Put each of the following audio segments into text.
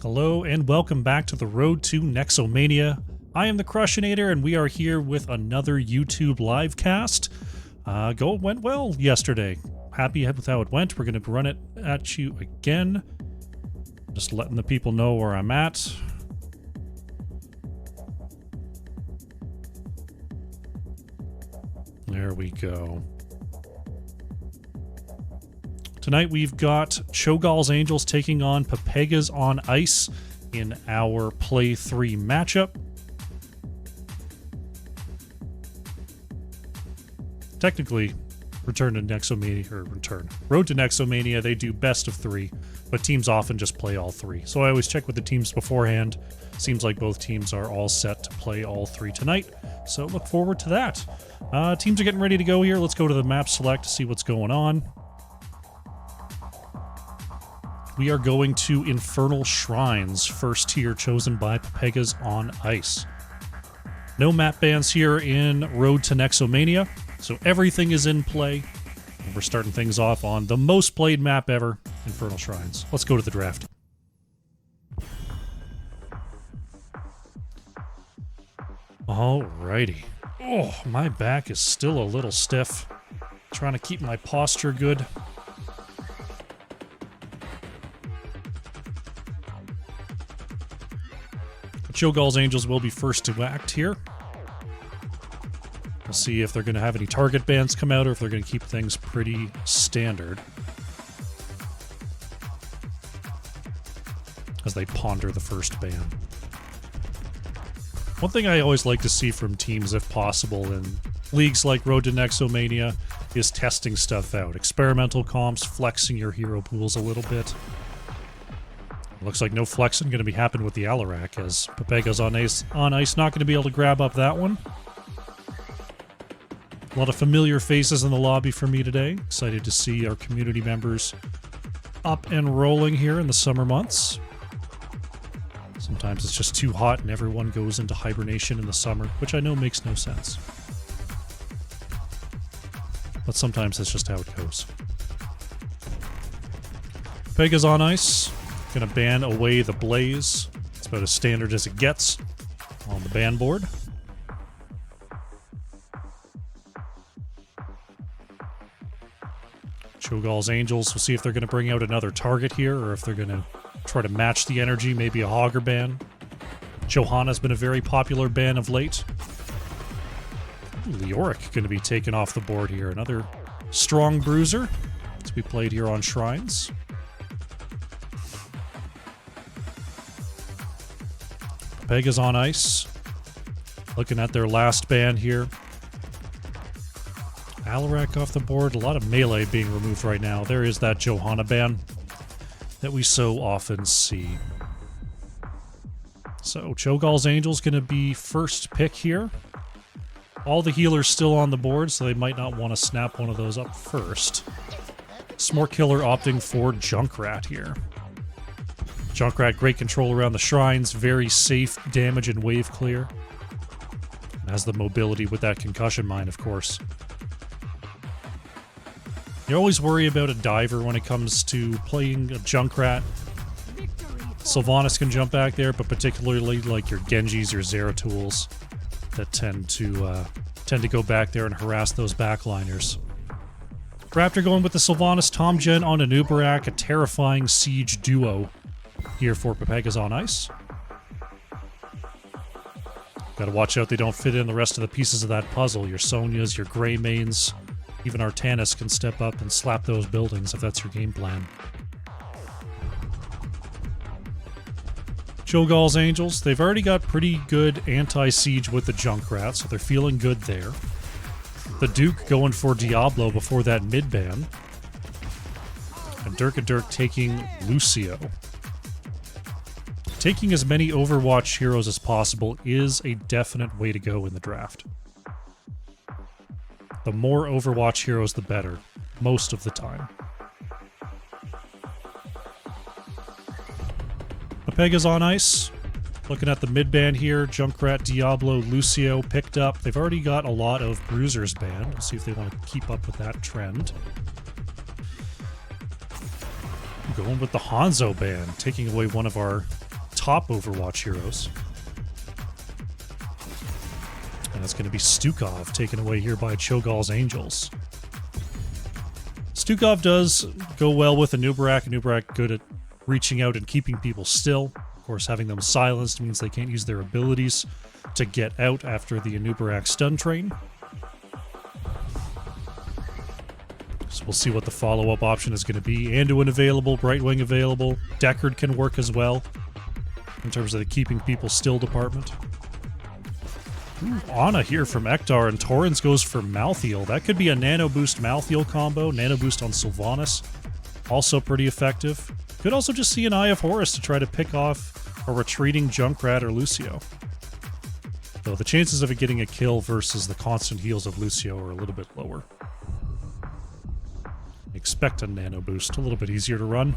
Hello and welcome back to the road to Nexomania. I am the Crushinator and we are here with another YouTube live cast. Went well yesterday. Happy with how it went. We're going to run it at you again. Just letting the people know where I'm at. There we go. Tonight we've got Cho'gall's Angels taking on Pepegas on ice in our Play 3 matchup. Technically, Road to Nexomania, they do best of 3, but teams often just play all 3. So I always check with the teams beforehand. Seems like both teams are all set to play all 3 tonight, so look forward to that. Teams are getting ready to go here. Let's go to the map select to see what's going on. We are going to Infernal Shrines, first tier chosen by Pepegas on ice. No map bans here in Road to Nexomania, so everything is in play. And we're starting things off on the most played map ever, Infernal Shrines. Let's go to the draft. Alrighty. Oh, my back is still a little stiff. Trying to keep my posture good. Cho'gall's Angels will be first to act here. We'll see if they're going to have any target bans come out or if they're going to keep things pretty standard as they ponder the first ban. One thing I always like to see from teams, if possible, in leagues like Road to Nexomania is testing stuff out. Experimental comps, flexing your hero pools a little bit. Looks like no flexing going to be happening with the Alarak, as Pepegas on ice not going to be able to grab up that one. A lot of familiar faces in the lobby for me today. Excited to see our community members up and rolling here in the summer months. Sometimes it's just too hot and everyone goes into hibernation in the summer, which I know makes no sense. But sometimes that's just how it goes. Pepegas on ice. Gonna ban away the Blaze. It's about as standard as it gets on the ban board. Cho'gall's Angels, we'll see if they're gonna bring out another target here or if they're gonna try to match the energy, maybe a Hogger ban. Johanna's been a very popular ban of late. Leoric gonna be taken off the board here. Another strong bruiser to be played here on Shrines. Pepegas on ice. Looking at their last ban here. Alarak off the board. A lot of melee being removed right now. There is that Johanna ban that we so often see. So Cho'gall's Angels going to be first pick here. All the healers still on the board, so they might not want to snap one of those up first. Smart Killer opting for Junkrat here. Junkrat, great control around the shrines, very safe damage and wave clear. And has the mobility with that concussion mine, of course. You always worry about a diver when it comes to playing a Junkrat. Sylvanas can jump back there, but particularly like your Genjis or Zeratul that tend to go back there and harass those backliners. Raptor going with the Sylvanas Tomgen on an Uberak, a terrifying siege duo here for Pepegas on ice. Gotta watch out they don't fit in the rest of the pieces of that puzzle. Your Sonias, your Greymanes, even Artanis can step up and slap those buildings if that's your game plan. Cho'gall's Angels, they've already got pretty good anti-siege with the Junkrat, so they're feeling good there. The Duke going for Diablo before that mid-ban. And Dirk taking Lucio. Taking as many Overwatch heroes as possible is a definite way to go in the draft. The more Overwatch heroes, the better, most of the time. Pepegas on ice. Looking at the mid-ban here, Junkrat, Diablo, Lucio picked up. They've already got a lot of Bruisers banned. We'll see if they want to keep up with that trend. Going with the Hanzo ban, taking away one of our top Overwatch heroes. And it's going to be Stukov taken away here by Cho'Gall's Angels. Stukov does go well with Anubarak. Anubarak good at reaching out and keeping people still. Of course, having them silenced means they can't use their abilities to get out after the Anubarak stun train. So we'll see what the follow-up option is going to be. Anduin available, Brightwing available. Deckard can work as well in terms of the keeping people still department. Ooh, Ana here from Ektar, and Torrens goes for Malthael. That could be a Nano Boost Malthael combo. Nano Boost on Sylvanas. Also pretty effective. Could also just see an Eye of Horus to try to pick off a retreating Junkrat or Lucio. Though the chances of it getting a kill versus the constant heals of Lucio are a little bit lower. Expect a Nano Boost. A little bit easier to run.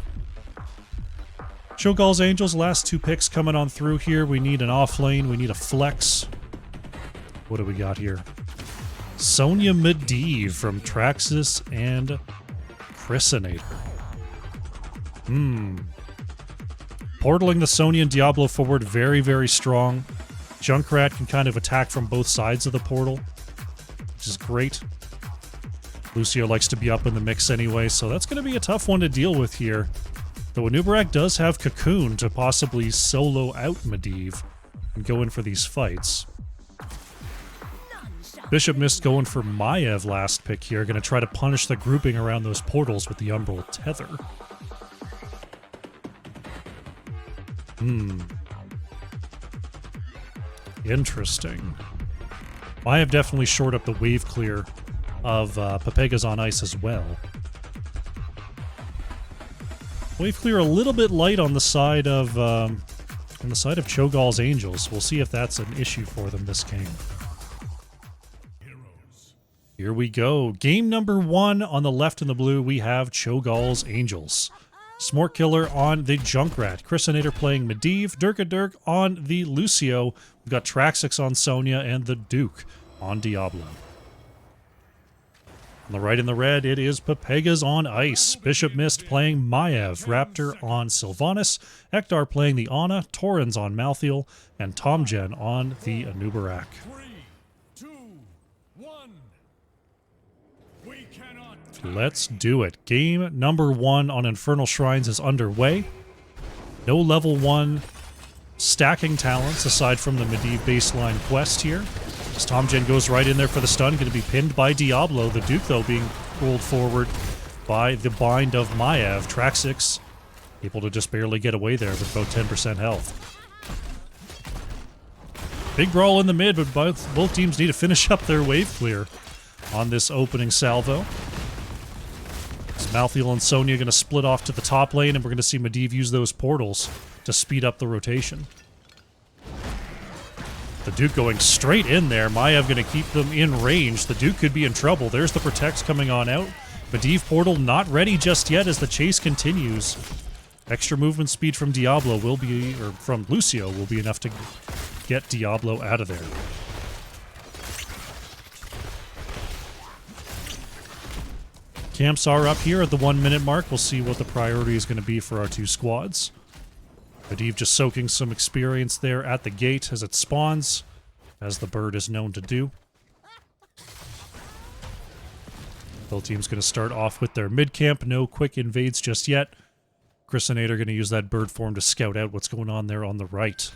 Cho'Gall's Angels, last two picks coming on through here. We need an off lane. We need a flex. What do we got here? Sonya Medivh from Traxxas and Chrysinator. Portaling the Sonya and Diablo forward, very, very strong. Junkrat can kind of attack from both sides of the portal, which is great. Lucio likes to be up in the mix anyway, so that's going to be a tough one to deal with here. Though Anubarak does have Cocoon to possibly solo out Medivh and go in for these fights. Bishop Mist going for Maiev last pick here, going to try to punish the grouping around those portals with the Umbral Tether. Interesting. Maiev definitely shored up the wave clear of Pepegas on ice as well. Wave clear a little bit light on the side of Cho'Gall's Angels. We'll see if that's an issue for them this game. Here we go. Game number 1 on the left in the blue, we have Cho'Gall's Angels. Smork Killer on the Junkrat. Chrysinator playing Medivh. Dirk on the Lucio. We've got Traxxas on Sonya and the Duke on Diablo. On the right in the red, it is Pepegas on ice. Bishop Mist playing Maiev. Raptor on Sylvanas. Ektar playing the Ana. Torrens on Malthael. And Tomgen on the Anubarak. 3, 2, 1. We cannot. Let's do it. Game number 1 on Infernal Shrines is underway. No level 1 stacking talents aside from the Medivh baseline quest here. As Tomgen goes right in there for the stun, going to be pinned by Diablo. The Duke, though, being rolled forward by the bind of Maiev. Traxxas able to just barely get away there with about 10% health. Big brawl in the mid, but both teams need to finish up their wave clear on this opening salvo. So Malthael and Sonya going to split off to the top lane, and we're going to see Medivh use those portals to speed up the rotation. The Duke going straight in there. Maiev going to keep them in range. The Duke could be in trouble. There's the Protects coming on out. Medivh portal not ready just yet as the chase continues. Extra movement speed from Diablo will be, or from Lucio, will be enough to get Diablo out of there. Camps are up here at the 1 minute mark. We'll see what the priority is going to be for our two squads. Medivh just soaking some experience there at the gate as it spawns, as the bird is known to do. Both teams going to start off with their mid camp. No quick invades just yet. Chrysinator going to use that bird form to scout out what's going on there on the right.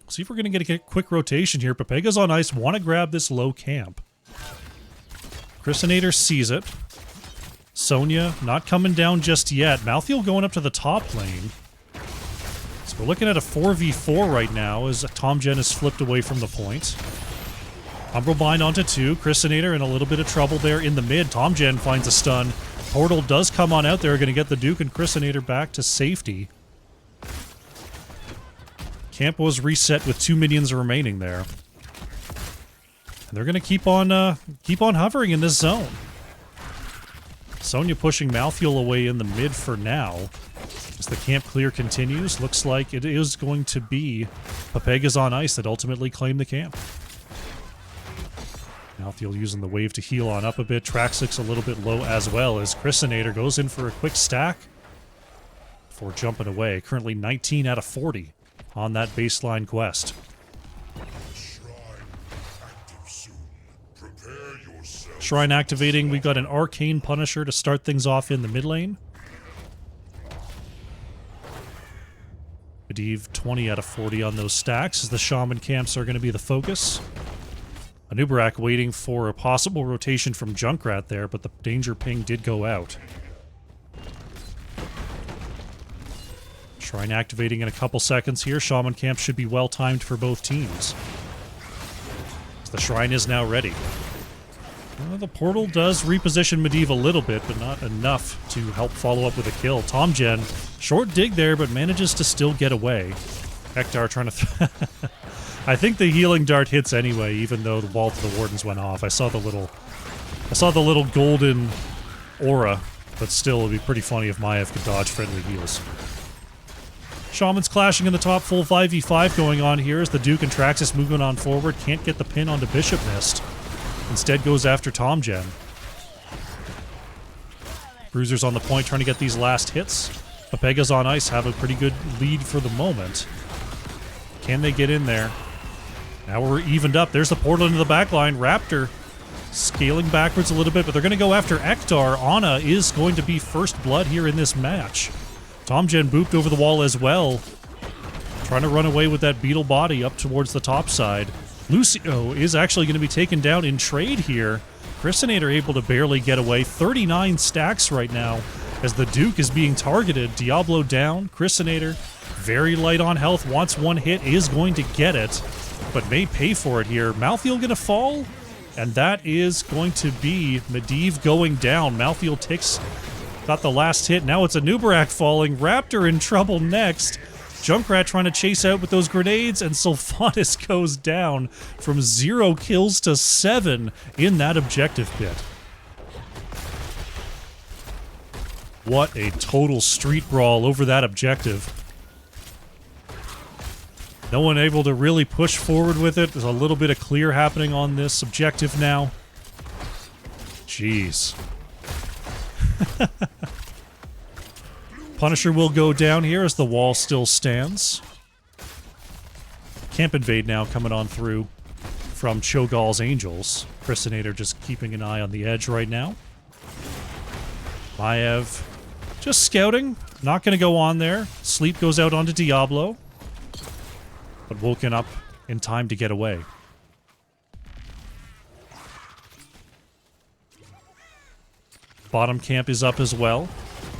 See if we're going to get a quick rotation here. Pepegas on ice want to grab this low camp. Chrysinator sees it. Sonya not coming down just yet. Malthael going up to the top lane. So we're looking at a 4v4 right now as Tomgen is flipped away from the point. Umbral bind onto 2. Chrysinator in a little bit of trouble there in the mid. Tomgen finds a stun. Portal does come on out there. Going to get the Duke and Chrysinator back to safety. Camp was reset with 2 minions remaining there. And they're going to keep on hovering in this zone. Sonya pushing Malthael away in the mid for now. As the camp clear continues, looks like it is going to be Pepegas on ice that ultimately claim the camp. Malthael using the wave to heal on up a bit. Traxxas a little bit low as well as Chrysinator goes in for a quick stack. for jumping away. Currently 19 out of 40 on that baseline quest. Shrine activating. We've got an Arcane Punisher to start things off in the mid lane. Medivh 20 out of 40 on those stacks, as the Shaman camps are going to be the focus. Anubarak waiting for a possible rotation from Junkrat there, but the danger ping did go out. Shrine activating in a couple seconds here. Shaman camp should be well timed for both teams. The Shrine is now ready. Well, the portal does reposition Medivh a little bit, but not enough to help follow up with a kill. Tomgen, short dig there, but manages to still get away. Hector trying to... I think the healing dart hits anyway, even though the wall to the Wardens went off. I saw the little golden aura, but still, it'd be pretty funny if Maiev could dodge friendly heals. Shaman's clashing in the top, full 5v5 going on here as the Duke and Traxxas moving on forward. Can't get the pin onto Bishop Mist. Instead goes after Tomgen. Bruiser's on the point trying to get these last hits. Pepegas on ice have a pretty good lead for the moment. Can they get in there? Now we're evened up. There's the portal into the backline. Raptor scaling backwards a little bit, but they're going to go after Ektar. Ana is going to be first blood here in this match. Tomgen booped over the wall as well. Trying to run away with that beetle body up towards the top side. Lucio is actually going to be taken down in trade here. Chrysinator able to barely get away. 39 stacks right now as the Duke is being targeted. Diablo down. Chrysinator very light on health. Wants one hit. Is going to get it, but may pay for it here. Malthael going to fall, and that is going to be Medivh going down. Malthael ticks. Got the last hit. Now it's Anubarak falling. Raptor in trouble next. Junkrat trying to chase out with those grenades, and Sylvanas goes down from 0 kills to 7 in that objective pit. What a total street brawl over that objective. No one able to really push forward with it. There's a little bit of clear happening on this objective now. Jeez. Punisher will go down here as the wall still stands. Camp Invade now coming on through from Cho'Gall's Angels. Chrysinator just keeping an eye on the edge right now. Maiev just scouting. Not going to go on there. Sleep goes out onto Diablo. But woken up in time to get away. Bottom camp is up as well.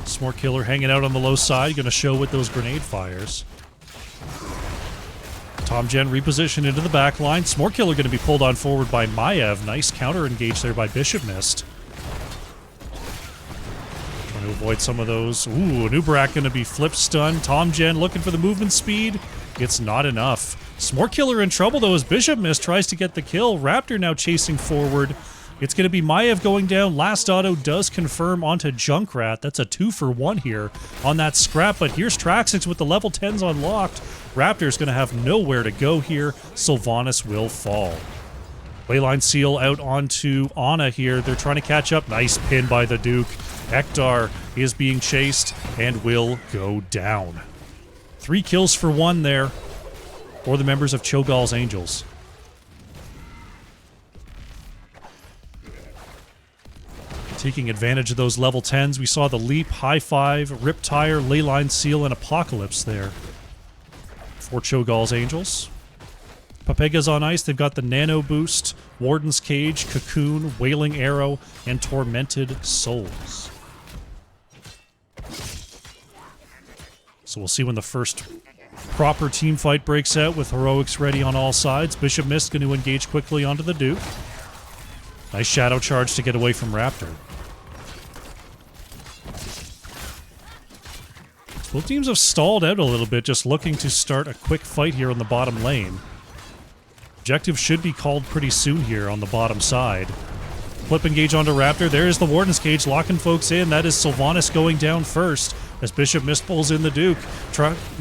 Smart Killer hanging out on the low side, going to show with those grenade fires. Tomgen repositioned into the back line. Smart Killer going to be pulled on forward by Maiev. Nice counter engage there by Bishop Mist. Trying to avoid some of those. Ooh, Anubarak going to be flip stunned. Tomgen looking for the movement speed. It's not enough. Smart Killer in trouble though as Bishop Mist tries to get the kill. Raptor now chasing forward. It's going to be Maiev going down. Last auto does confirm onto Junkrat. That's a 2-for-1 here on that scrap. But here's Traxxas with the level 10s unlocked. Raptor's going to have nowhere to go here. Sylvanas will fall. Leyline Seal out onto Ana here. They're trying to catch up. Nice pin by the Duke. Ektar is being chased and will go down. 3 kills for 1 there for the members of Cho'Gall's Angels. Taking advantage of those level 10s. We saw the Leap, High Five, Riptire, Leyline Seal, and Apocalypse there for Cho'Gall's Angels. Pepegas on ice. They've got the Nano Boost, Warden's Cage, Cocoon, Wailing Arrow, and Tormented Souls. So we'll see when the first proper team fight breaks out with heroics ready on all sides. Bishop Mist going to engage quickly onto the Duke. Nice shadow charge to get away from Raptor. Both teams have stalled out a little bit, just looking to start a quick fight here on the bottom lane. Objective should be called pretty soon here on the bottom side. Flip engage onto Raptor. There's the Warden's Cage locking folks in. That is Sylvanas going down first as Bishop Mist pulls in the Duke.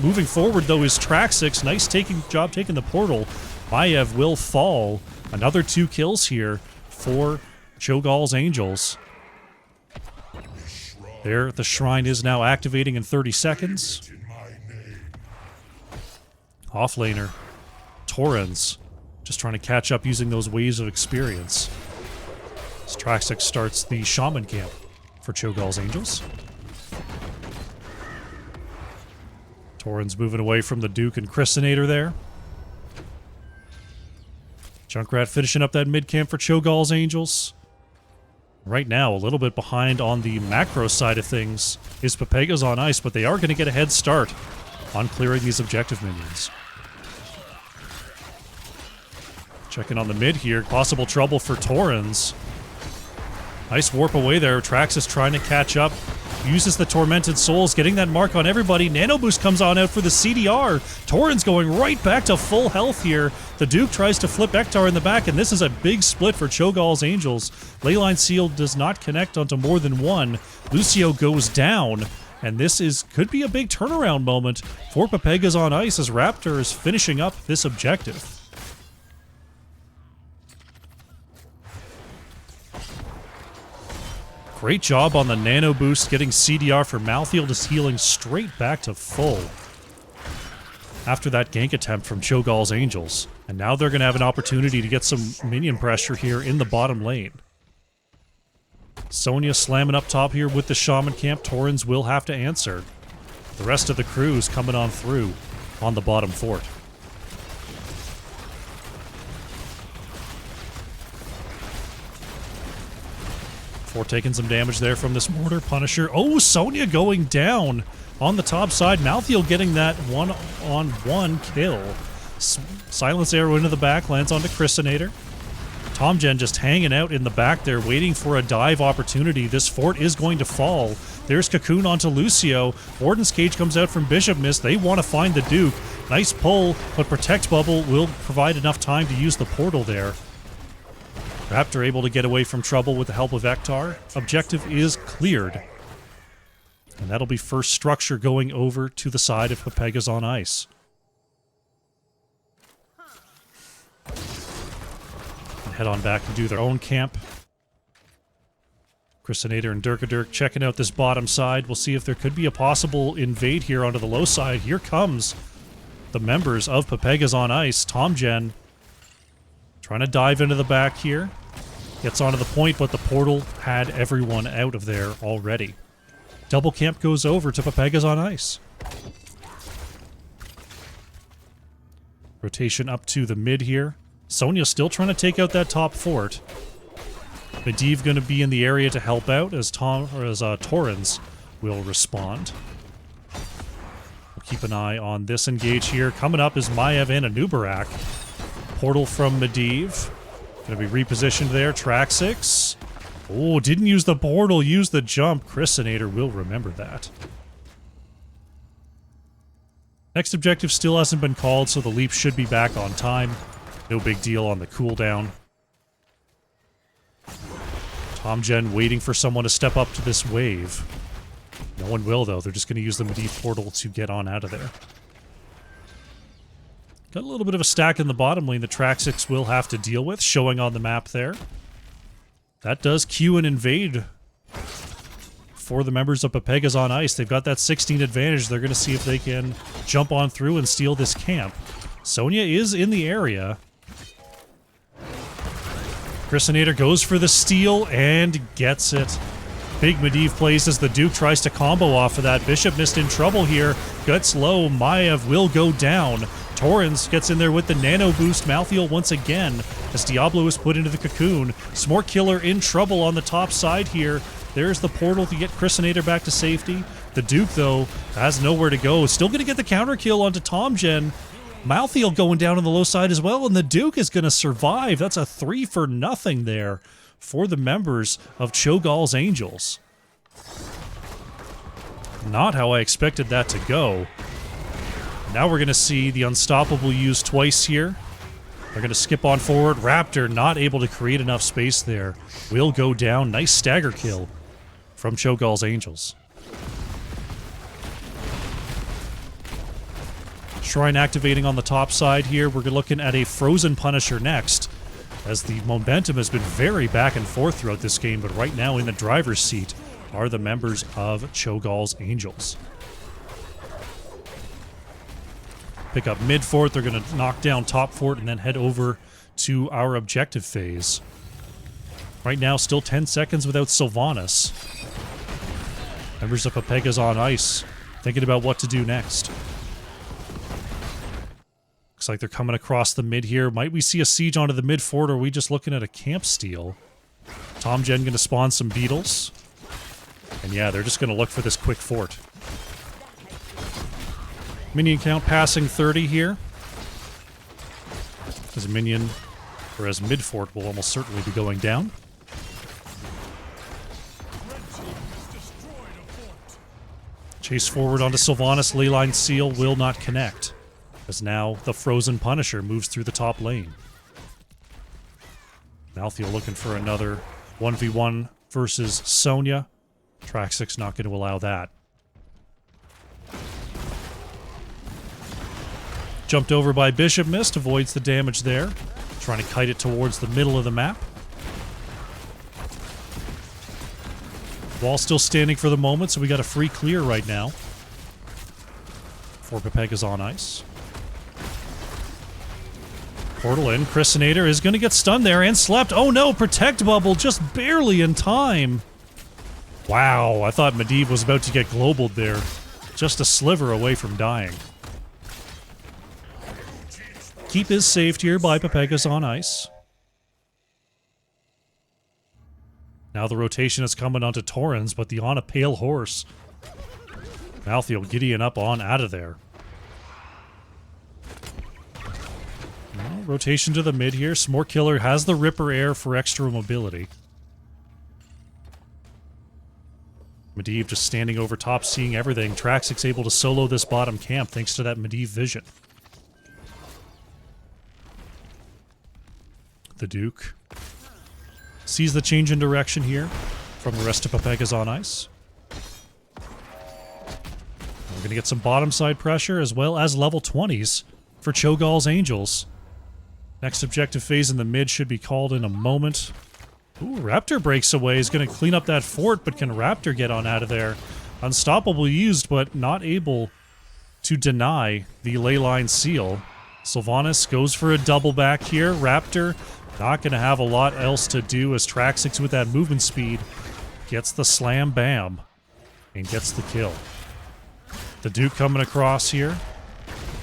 Moving forward, though, is Traxxas. Nice job taking the portal. Maiev will fall. Another 2 kills here for Cho'Gall's Angels. There, the shrine is now activating in 30 seconds. Offlaner, Torrens, just trying to catch up using those waves of experience. Straxix starts the Shaman camp for Cho'Gall's Angels. Torrens moving away from the Duke and Christinator there. Junkrat finishing up that mid camp for Cho'Gall's Angels. Right now, a little bit behind on the macro side of things is Pepegas on ice, but they are going to get a head start on clearing these objective minions. Checking on the mid here, possible trouble for Torrens. Nice warp away there. Traxxas trying to catch up. Uses the Tormented Souls, getting that mark on everybody. Nano Boost comes on out for the CDR. Torrens going right back to full health here. The Duke tries to flip Ektar in the back, and this is a big split for Cho'Gall's Angels. Leyline Seal does not connect onto more than one. Lucio goes down, and this could be a big turnaround moment for Pepegas on ice as Raptor is finishing up this objective. Great job on the Nano Boost, getting CDR for Malthael, just healing straight back to full after that gank attempt from Cho'Gall's Angels. And now they're going to have an opportunity to get some minion pressure here in the bottom lane. Sonya slamming up top here with the Shaman camp. Torrens will have to answer. The rest of the crew's coming on through on the bottom fort. Fort taking some damage there from this mortar. Punisher. Oh, Sonya going down on the top side. Malthael getting that one-on-one kill. Silence arrow into the back, lands onto Christinator. Tomgen just hanging out in the back there, waiting for a dive opportunity. This fort is going to fall. There's Cocoon onto Lucio. Warden's Cage comes out from Bishop Mist. They want to find the Duke. Nice pull, but Protect Bubble will provide enough time to use the portal there. Raptor able to get away from trouble with the help of Ektar. Objective is cleared. And that'll be first structure going over to the side of Pepegas on ice. And head on back and do their own camp. Christinator and Dirk checking out this bottom side. We'll see if there could be a possible invade here onto the low side. Here comes the members of Pepegas on ice. Tomgen trying to dive into the back here. Gets onto the point, but the portal had everyone out of there already. Double camp goes over to Pepegas on ice. Rotation up to the mid here. Sonya still trying to take out that top fort. Medivh going to be in the area to help out as Torrens will respond. We'll keep an eye on this engage here. Coming up is Maiev and Anubarak. Portal from Medivh. Going to be repositioned there. Traxxas. Oh, didn't use the portal, used the jump. Christinator will remember that. Next objective still hasn't been called, so the leap should be back on time. No big deal on the cooldown. Tomgen waiting for someone to step up to this wave. No one will, though. They're just going to use the Medivh portal to get on out of there. Got a little bit of a stack in the bottom lane that Traxxas will have to deal with, showing on the map there. That does cue an invade for the members of Pepegas on ice. They've got that 16 advantage. They're going to see if they can jump on through and steal this camp. Sonya is in the area. Christinator goes for the steal and gets it. Big Medivh plays as the Duke tries to combo off of that. Bishop Mist in trouble here. Guts low. Maiev will go down. Torrens gets in there with the Nano Boost. Malthael once again as Diablo is put into the cocoon. Smart Killer in trouble on the top side here. There's the portal to get Christinator back to safety. The Duke, though, has nowhere to go. Still going to get the counter kill onto Tomgen. Malthael going down on the low side as well, and the Duke is going to survive. That's a 3-for-0 there for the members of Cho'Gall's Angels. Not how I expected that to go. Now we're going to see the Unstoppable used twice here. They're going to skip on forward. Raptor not able to create enough space there. Will go down. Nice stagger kill from Cho'Gall's Angels. Shrine activating on the top side here. We're looking at a Frozen Punisher next, as the momentum has been very back and forth throughout this game, but right now in the driver's seat are the members of Cho'Gall's Angels. Pick up mid fort, they're going to knock down top fort, and then head over to our objective phase. Right now, still 10 seconds without Sylvanas. Members of Pepegas on ice, thinking about what to do next. Looks like they're coming across the mid here. Might we see a siege onto the mid fort, or are we just looking at a camp steal? Tomgen going to spawn some beetles. And yeah, they're just going to look for this quick fort. Minion count passing 30 here. As a minion, or as mid fort, will almost certainly be going down. Chase forward onto Sylvanas. Leyline Seal will not connect, as now the Frozen Punisher moves through the top lane. Malthael looking for another 1v1 versus Sonya. Traxxix not going to allow that. Jumped over by Bishop Mist, avoids the damage there. Trying to kite it towards the middle of the map. Wall still standing for the moment, so we got a free clear right now. For Pepegas on ice. Portal in. Chrisinator is going to get stunned there and slept. Oh no, Protect Bubble just barely in time. Wow, I thought Medivh was about to get globaled there. Just a sliver away from dying. Keep is saved here by Pepegas on ice. Now the rotation is coming onto Torrens, but the on a pale horse. Malthael Gideon up on out of there. Well, rotation to the mid here. Smork Killer has the Ripper Air for extra mobility. Medivh just standing over top, seeing everything. Traxxix able to solo this bottom camp thanks to that Medivh vision. The Duke sees the change in direction here from the rest of Pepegas on ice. We're going to get some bottom side pressure as well as level 20s for Cho'Gall's Angels. Next objective phase in the mid should be called in a moment. Ooh, Raptor breaks away. He's going to clean up that fort, but can Raptor get on out of there? Unstoppable used, but not able to deny the Leyline Seal. Sylvanas goes for a double back here. Raptor not going to have a lot else to do as Traxxix with that movement speed gets the slam bam and gets the kill. The Duke coming across here.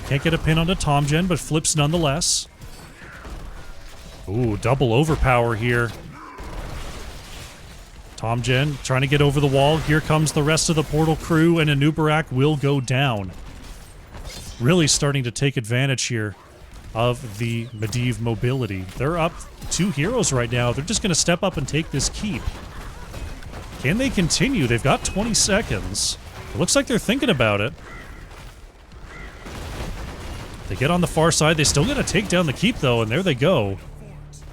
Can't get a pin onto Tomgen, but flips nonetheless. Ooh, double overpower here. Tomgen trying to get over the wall. Here comes the rest of the Portal crew, and Anubarak will go down. Really starting to take advantage here of the Medivh mobility. They're up 2 heroes right now. They're just going to step up and take this keep. Can they continue? They've got 20 seconds. It looks like they're thinking about it. They get on the far side. They still got to take down the keep, though, and there they go.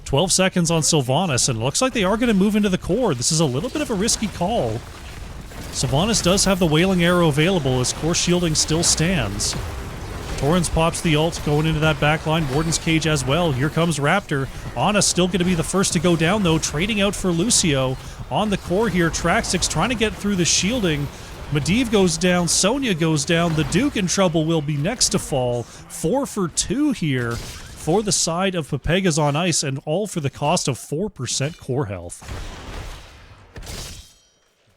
12 seconds on Sylvanas, and it looks like they are going to move into the core. This is a little bit of a risky call. Sylvanas does have the Wailing Arrow available as core shielding still stands. Torrens pops the ult going into that backline. Warden's Cage as well. Here comes Raptor. Ana still going to be the first to go down, though. Trading out for Lucio. On the core here, Traxxix trying to get through the shielding. Medivh goes down. Sonya goes down. The Duke in trouble will be next to fall. 4 for 2 here for the side of Pepegas on ice, and all for the cost of 4% core health.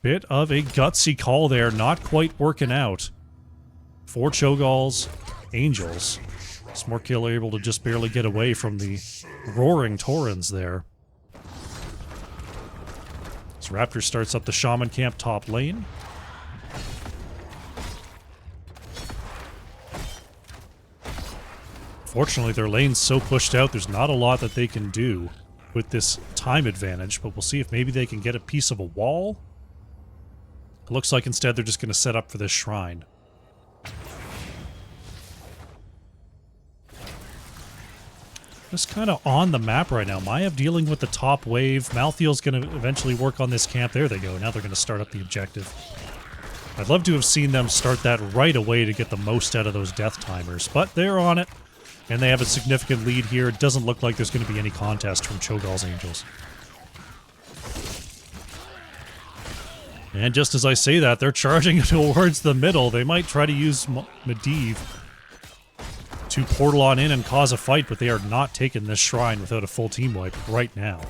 Bit of a gutsy call there. Not quite working out for Cho'Gall's Angels. Smork Killer able to just barely get away from the roaring Torrens there. As Raptor starts up the Shaman camp top lane. Fortunately, their lane's so pushed out, there's not a lot that they can do with this time advantage, but we'll see if maybe they can get a piece of a wall. It looks like instead they're just going to set up for this shrine. Just kind of on the map right now. Maiev dealing with the top wave. Malthael's going to eventually work on this camp. There they go. Now they're going to start up the objective. I'd love to have seen them start that right away to get the most out of those death timers, but they're on it, and they have a significant lead here. It doesn't look like there's going to be any contest from Cho'Gall's Angels. And just as I say that, they're charging towards the middle. They might try to use Medivh to portal on in and cause a fight, but they are not taking this shrine without a full team wipe right now.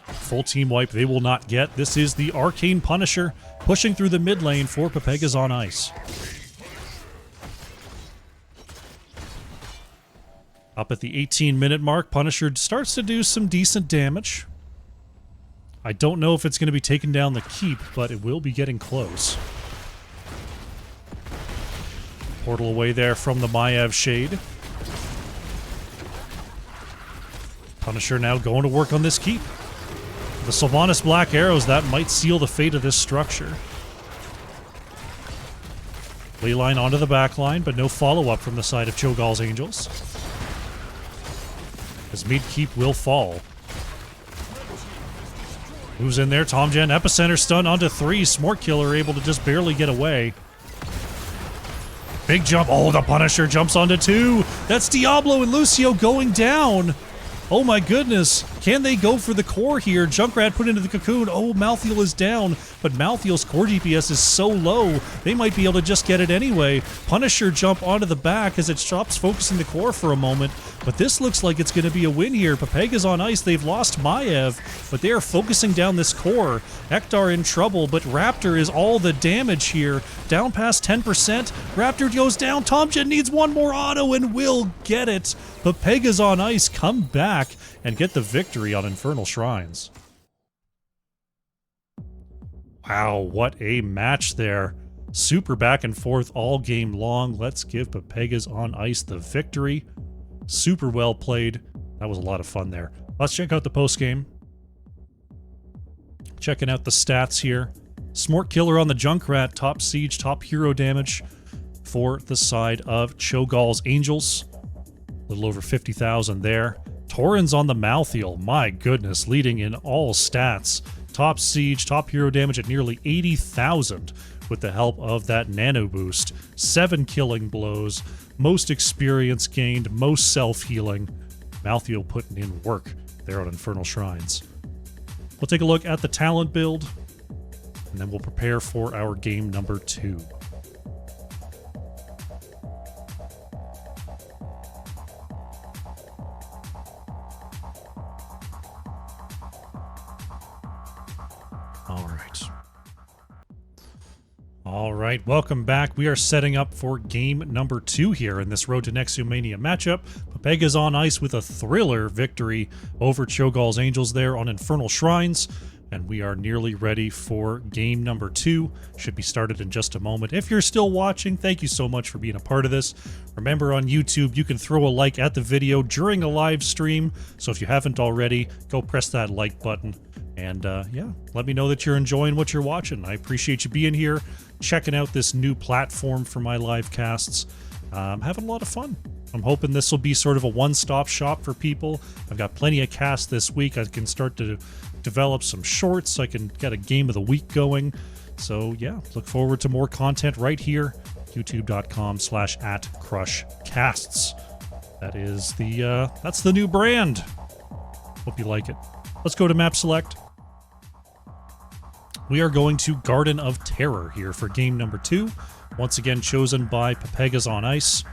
Full team wipe they will not get. This is the Arcane Punisher pushing through the mid lane for Pepegas on ice. Up at the 18-minute mark, Punisher starts to do some decent damage. I don't know if it's going to be taking down the keep, but it will be getting close. Portal away there from the Maiev Shade. Punisher now going to work on this keep. The Sylvanas Black Arrows, that might seal the fate of this structure. Leyline onto the back line, but no follow-up from the side of Cho'Gall's Angels. As mid keep will fall. Moves in there, Tom Gen, Epicenter stun onto 3. Smart Killer able to just barely get away. Big jump, oh, the Punisher jumps onto 2. That's Diablo and Lucio going down. Oh my goodness, can they go for the core here? Junkrat put into the cocoon. Oh, Malthael is down, but Malthael's core DPS is so low, they might be able to just get it anyway. Punisher jump onto the back as it stops focusing the core for a moment, but this looks like it's going to be a win here. Pepegas on ice, they've lost Maiev, but they are focusing down this core. Ektar in trouble, but Raptor is all the damage here. Down past 10%, Raptor goes down, Tomjen needs one more auto and will get it. Pepegas on ice come back and get the victory on Infernal Shrines. Wow, what a match there. Super back and forth all game long. Let's give Pepegas on ice the victory. Super well played. That was a lot of fun there. Let's check out the postgame. Checking out the stats here. Smart Killer on the Junkrat, top siege, top hero damage for the side of Cho'Gall's Angels. A little over 50,000 there. Torrens on the Malthael, my goodness, leading in all stats. Top siege, top hero damage at nearly 80,000 with the help of that nano boost. 7 killing blows, most experience gained, most self-healing. Malthael putting in work there on Infernal Shrines. We'll take a look at the talent build, and then we'll prepare for our game number 2. All right, welcome back. We are setting up for game number 2 here in this Road to Nexomania matchup. Pepegas on ice with a thriller victory over Cho'Gall's Angels there on Infernal Shrines. And we are nearly ready for game number 2. Should be started in just a moment. If you're still watching, thank you so much for being a part of this. Remember, on YouTube, you can throw a like at the video during a live stream. So if you haven't already, go press that like button. And yeah, let me know that you're enjoying what you're watching. I appreciate you being here, checking out this new platform for my live casts. I'm having a lot of fun. I'm hoping this will be sort of a one-stop shop for people. I've got plenty of casts this week. I can start to develop some shorts. I can get a game of the week going. So yeah, look forward to more content right here, youtube.com/@crushcasts. That is that's the new brand. Hope you like it. Let's go to map select. We are going to Garden of Terror here for game number 2. Once again chosen by Pepegas on ice.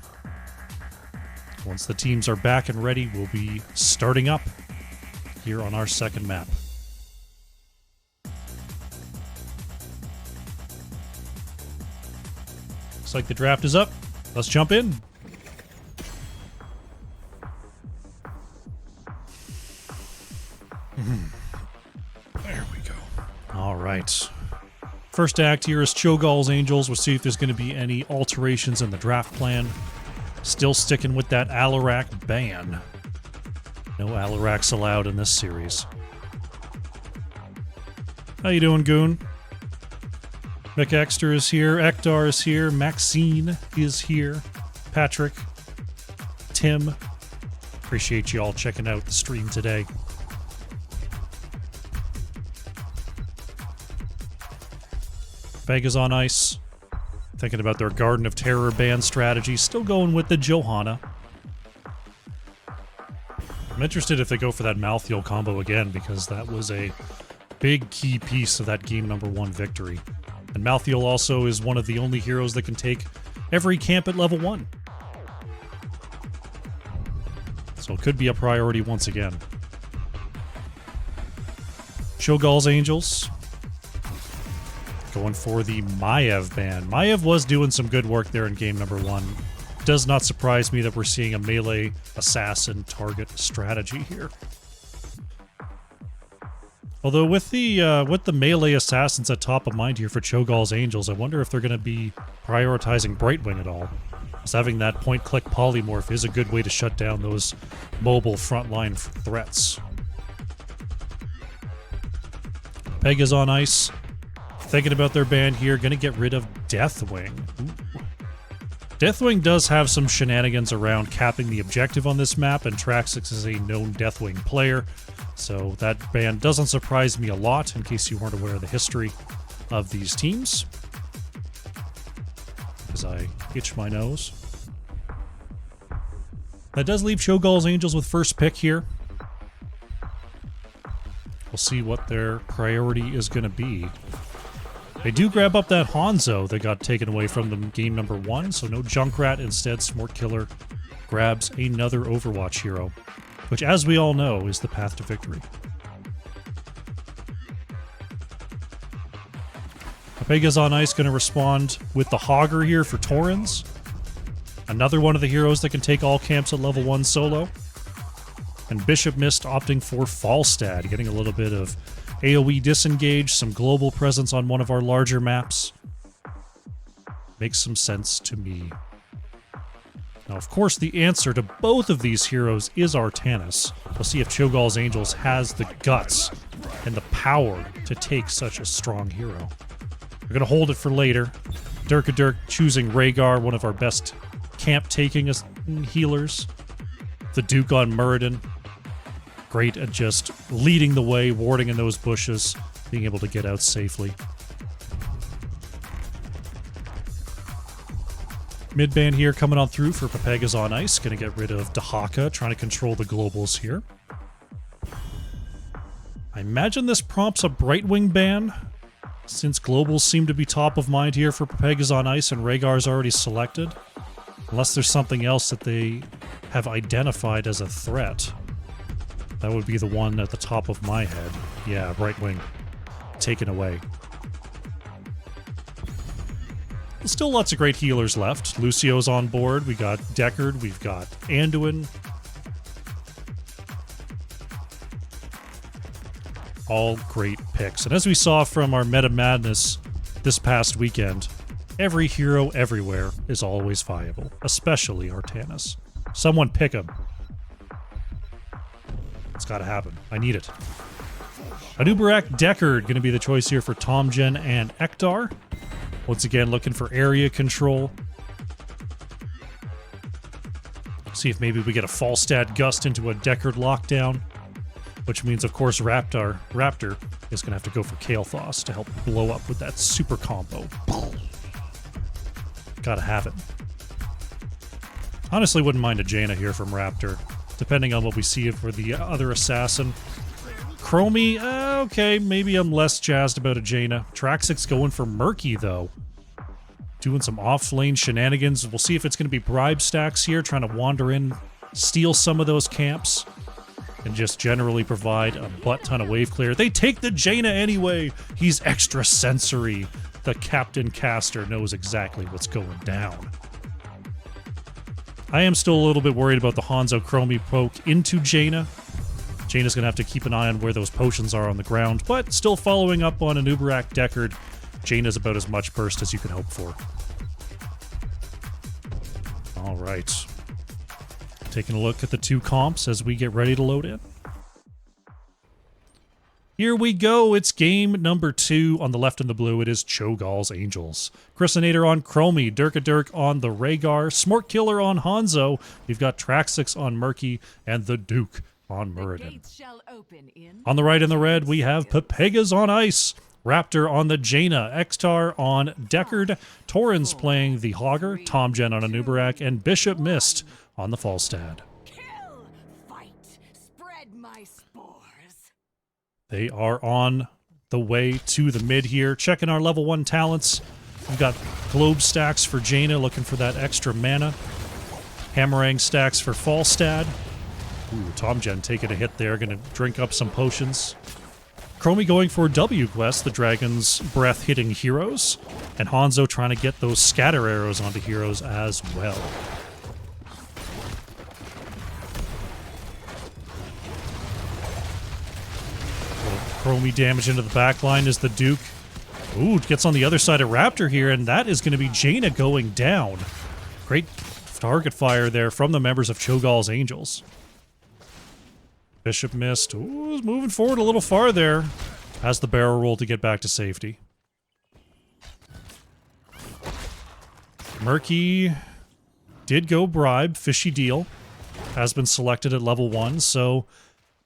Once the teams are back and ready, we'll be starting up here on our second map. Looks like the draft is up. Let's jump in. There we go. All right. First act here is Cho'Gall's Angels. We'll see if there's going to be any alterations in the draft plan. Still sticking with that Alarak ban. No Alaraks allowed in this series. How you doing, Goon? Mick Exter is here. Ektar is here. Maxine is here. Patrick. Tim. Appreciate you all checking out the stream today. Pepegas on ice. Thinking about their Garden of Terror ban strategy. Still going with the Johanna. I'm interested if they go for that Malthael combo again, because that was a big key piece of that game number 1 victory. And Malthael also is one of the only heroes that can take every camp at level 1. So it could be a priority once again. Cho'Gall's Angels going for the Maiev ban. Maiev was doing some good work there in game number 1. Does not surprise me that we're seeing a melee assassin target strategy here. Although with the melee assassins at top of mind here for Cho'Gall's Angels, I wonder if they're going to be prioritizing Brightwing at all. Because having that point-click polymorph is a good way to shut down those mobile frontline threats. Pepegas on ice. Thinking about their ban here, going to get rid of Deathwing. Ooh. Deathwing does have some shenanigans around capping the objective on this map, and Traxxas is a known Deathwing player, so that ban doesn't surprise me a lot, in case you weren't aware of the history of these teams. As I itch my nose. That does leave Cho'Gall's Angels with first pick here. We'll see what their priority is going to be. They do grab up that Hanzo that got taken away from them game number 1, so no Junkrat. Instead, Smortkiller grabs another Overwatch hero, which, as we all know, is the path to victory. Pepegas on ice going to respond with the Hogger here for Torrens. Another one of the heroes that can take all camps at level 1 solo. And Bishop Mist opting for Falstad, getting a little bit of AoE disengage, some global presence on one of our larger maps. Makes some sense to me. Now, of course, the answer to both of these heroes is Artanis. We'll see if Cho'Gall's Angels has the guts and the power to take such a strong hero. We're going to hold it for later. Dirk choosing Rhaegar, one of our best camp-taking healers. The Duke on Muradin. Great at just leading the way, warding in those bushes, being able to get out safely. Mid-band here coming on through for Pepegas on ice. Going to get rid of Dahaka, trying to control the globals here. I imagine this prompts a Brightwing ban, since globals seem to be top of mind here for Pepegas on ice and Rhaegar's already selected. Unless there's something else that they have identified as a threat. That would be the one at the top of my head. Yeah, Brightwing taken away. Still lots of great healers left. Lucio's on board. We got Deckard. We've got Anduin. All great picks. And as we saw from our Meta Madness this past weekend, every hero everywhere is always viable, especially Artanis. Someone pick him. It's gotta happen. I need it. Anubarak Deckard going to be the choice here for Tomgen and Ektar. Once again, looking for area control. See if maybe we get a Falstad Gust into a Deckard lockdown. Which means, of course, Raptor is going to have to go for Kael'thas to help blow up with that super combo. Gotta have it. Honestly, wouldn't mind a Jaina here from Raptor, depending on what we see for the other assassin. Chromie, okay, maybe I'm less jazzed about a Jaina. Traxxas going for Murky, though. Doing some off-lane shenanigans. We'll see if it's going to be bribe stacks here, trying to wander in, steal some of those camps, and just generally provide a butt-ton of wave clear. They take the Jaina anyway! He's extra sensory. The Captain Caster knows exactly what's going down. I am still a little bit worried about the Hanzo Chromie poke into Jaina. Jaina's going to have to keep an eye on where those potions are on the ground, but still following up on Anubarak Deckard, Jaina's about as much burst as you can hope for. Alright. Taking a look at the two comps as we get ready to load in. Here we go, it's game number 2. On the left in the blue, it is Cho'Gall's Angels. Chrisinator on Chromie, Dirk on the Rhaegar, Smortkiller on Hanzo, we've got Traxxas on Murky, and the Duke on Muradin. On the right in the red, we have Pepegas on ice, Raptor on the Jaina, Ektar on Deckard, Torrens playing the Hogger, Tomgen on Anubarak, and Bishop Mist on the Falstad. They are on the way to the mid here. Checking our level 1 talents. We've got Globe stacks for Jaina, looking for that extra mana. Hammerang stacks for Falstad. Ooh, Tomgen taking a hit there. Gonna drink up some potions. Chromie going for W quest, the Dragon's Breath hitting heroes. And Hanzo trying to get those scatter arrows onto heroes as well. Chromie damage into the backline as the Duke. Ooh, gets on the other side of Raptor here, and that is going to be Jaina going down. Great target fire there from the members of Cho'Gall's Angels. Bishop missed. Ooh, moving forward a little far there. Has the barrel roll to get back to safety. Murky did go bribe. Fishy deal. Has been selected at level 1, so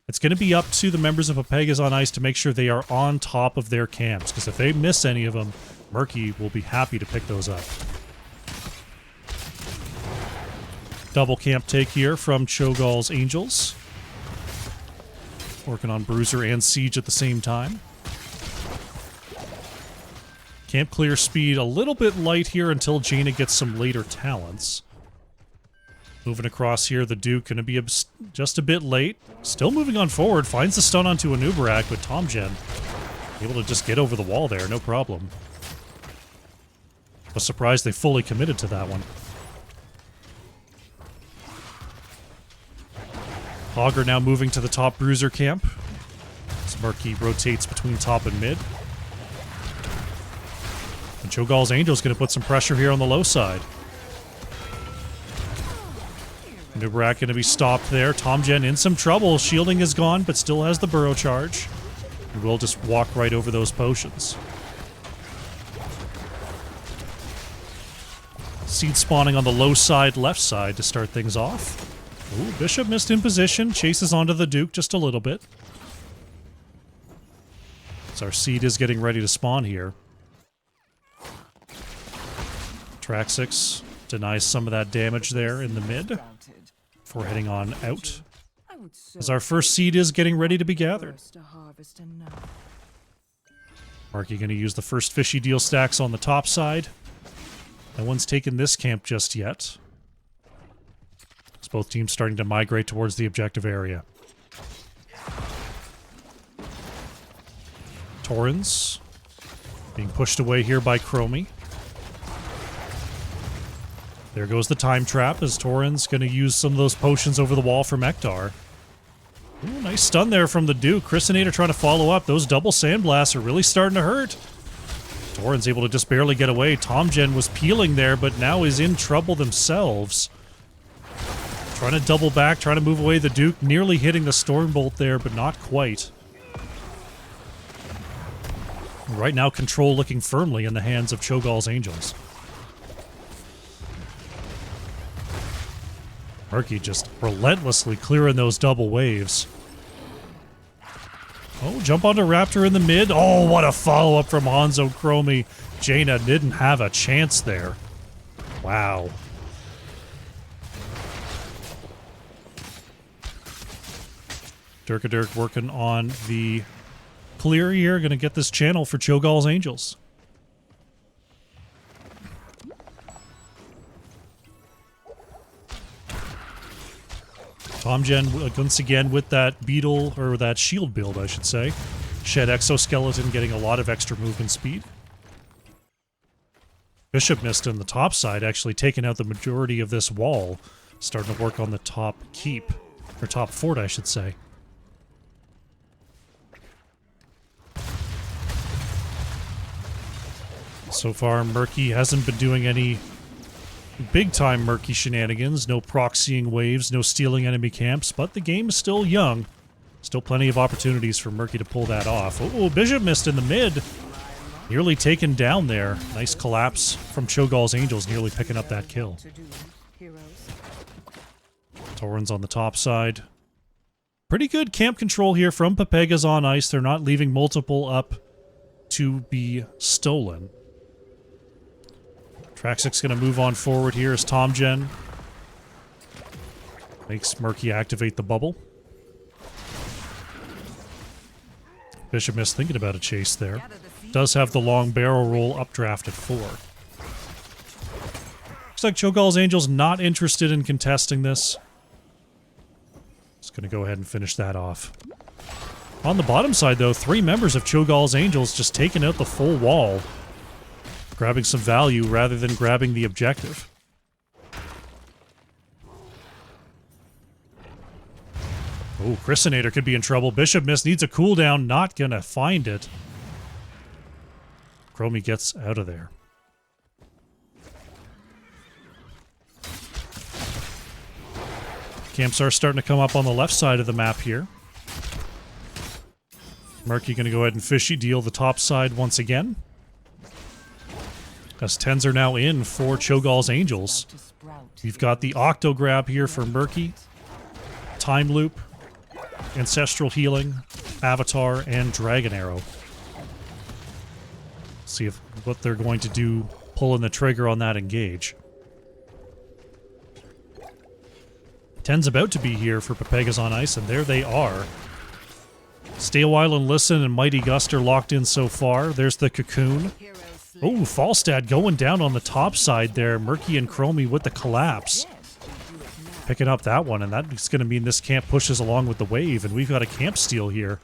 it's going to be up to the members of Pepegas on Ice to make sure they are on top of their camps, because if they miss any of them, Murky will be happy to pick those up. Double camp take here from Cho'Gall's Angels. Working on Bruiser and Siege at the same time. Camp clear speed a little bit light here until Jaina gets some later talents. Moving across here, the Duke going to be just a bit late. Still moving on forward, finds the stun onto Anubarak, but Tomgen able to just get over the wall there, no problem. Was surprised they fully committed to that one. Hogger now moving to the top Bruiser camp. As Murky rotates between top and mid. And Cho'Gall's Angel's going to put some pressure here on the low side. Anubarak going to be stopped there. Tomgen in some trouble. Shielding is gone, but still has the burrow charge. And will just walk right over those potions. Seed spawning on the low side, left side to start things off. Ooh, Bishop missed in position. Chases onto the Duke just a little bit. So our seed is getting ready to spawn here. Traxix denies some of that damage there in the mid before heading on out. As our first seed is getting ready to be gathered. Marky going to use the first fishy deal stacks on the top side. No one's taken this camp just yet. As both teams starting to migrate towards the objective area. Torrens being pushed away here by Chromie. There goes the time trap as Torrens going to use some of those potions over the wall for Mektar. Ooh, nice stun there from the Duke. Christinator trying to follow up. Those double sandblasts are really starting to hurt. Torrens able to just barely get away. Tomgen was peeling there, but now is in trouble themselves. Trying to double back, trying to move away the Duke. Nearly hitting the Stormbolt there, but not quite. Right now, control looking firmly in the hands of Cho'Gall's Angels. Murky just relentlessly clearing those double waves. Oh, jump onto Raptor in the mid. Oh, what a follow-up from Hanzo Chromie. Jaina didn't have a chance there. Wow. Dirk working on the clear here. Gonna get this channel for Cho'Gall's Angels. Tomgen, once again, with that beetle, or that shield build, I should say. Shed Exoskeleton getting a lot of extra movement speed. Bishop missed on the top side, actually taking out the majority of this wall. Starting to work on the top keep. Or top fort, I should say. So far, Murky hasn't been doing any big-time Murky shenanigans. No proxying waves, no stealing enemy camps, but the game is still young. Still plenty of opportunities for Murky to pull that off. Oh, Bishop missed in the mid. Nearly taken down there. Nice collapse from Cho'Gall's Angels, nearly picking up that kill. Torrens on the top side. Pretty good camp control here from Pepegas on Ice. They're not leaving multiple up to be stolen. Traxix going to move on forward here as Tomgen makes Murky activate the bubble. Bishop Mist thinking about a chase there. Does have the long barrel roll updraft at 4. Looks like Cho'Gall's Angels not interested in contesting this. Just gonna go ahead and finish that off. On the bottom side, though, 3 members of Cho'Gall's Angels just taking out the full wall. Grabbing some value rather than grabbing the objective. Oh, Chrisinator could be in trouble. Bishop Mist needs a cooldown. Not gonna find it. Chromie gets out of there. Camps are starting to come up on the left side of the map here. Murky gonna go ahead and fishy deal the top side once again. As 10s are now in for Cho'Gall's Angels. We've got the Octo Grab here for Murky. Time Loop. Ancestral Healing. Avatar. And Dragon Arrow. See if what they're going to do pulling the trigger on that engage. 10's about to be here for Pepegas on ice, and there they are. Stay a while and listen, and Mighty Gust are locked in so far. There's the Cocoon. Oh, Falstad going down on the top side there. Murky and Chromie with the collapse. Picking up that one, and that's going to mean this camp pushes along with the wave, and we've got a camp steal here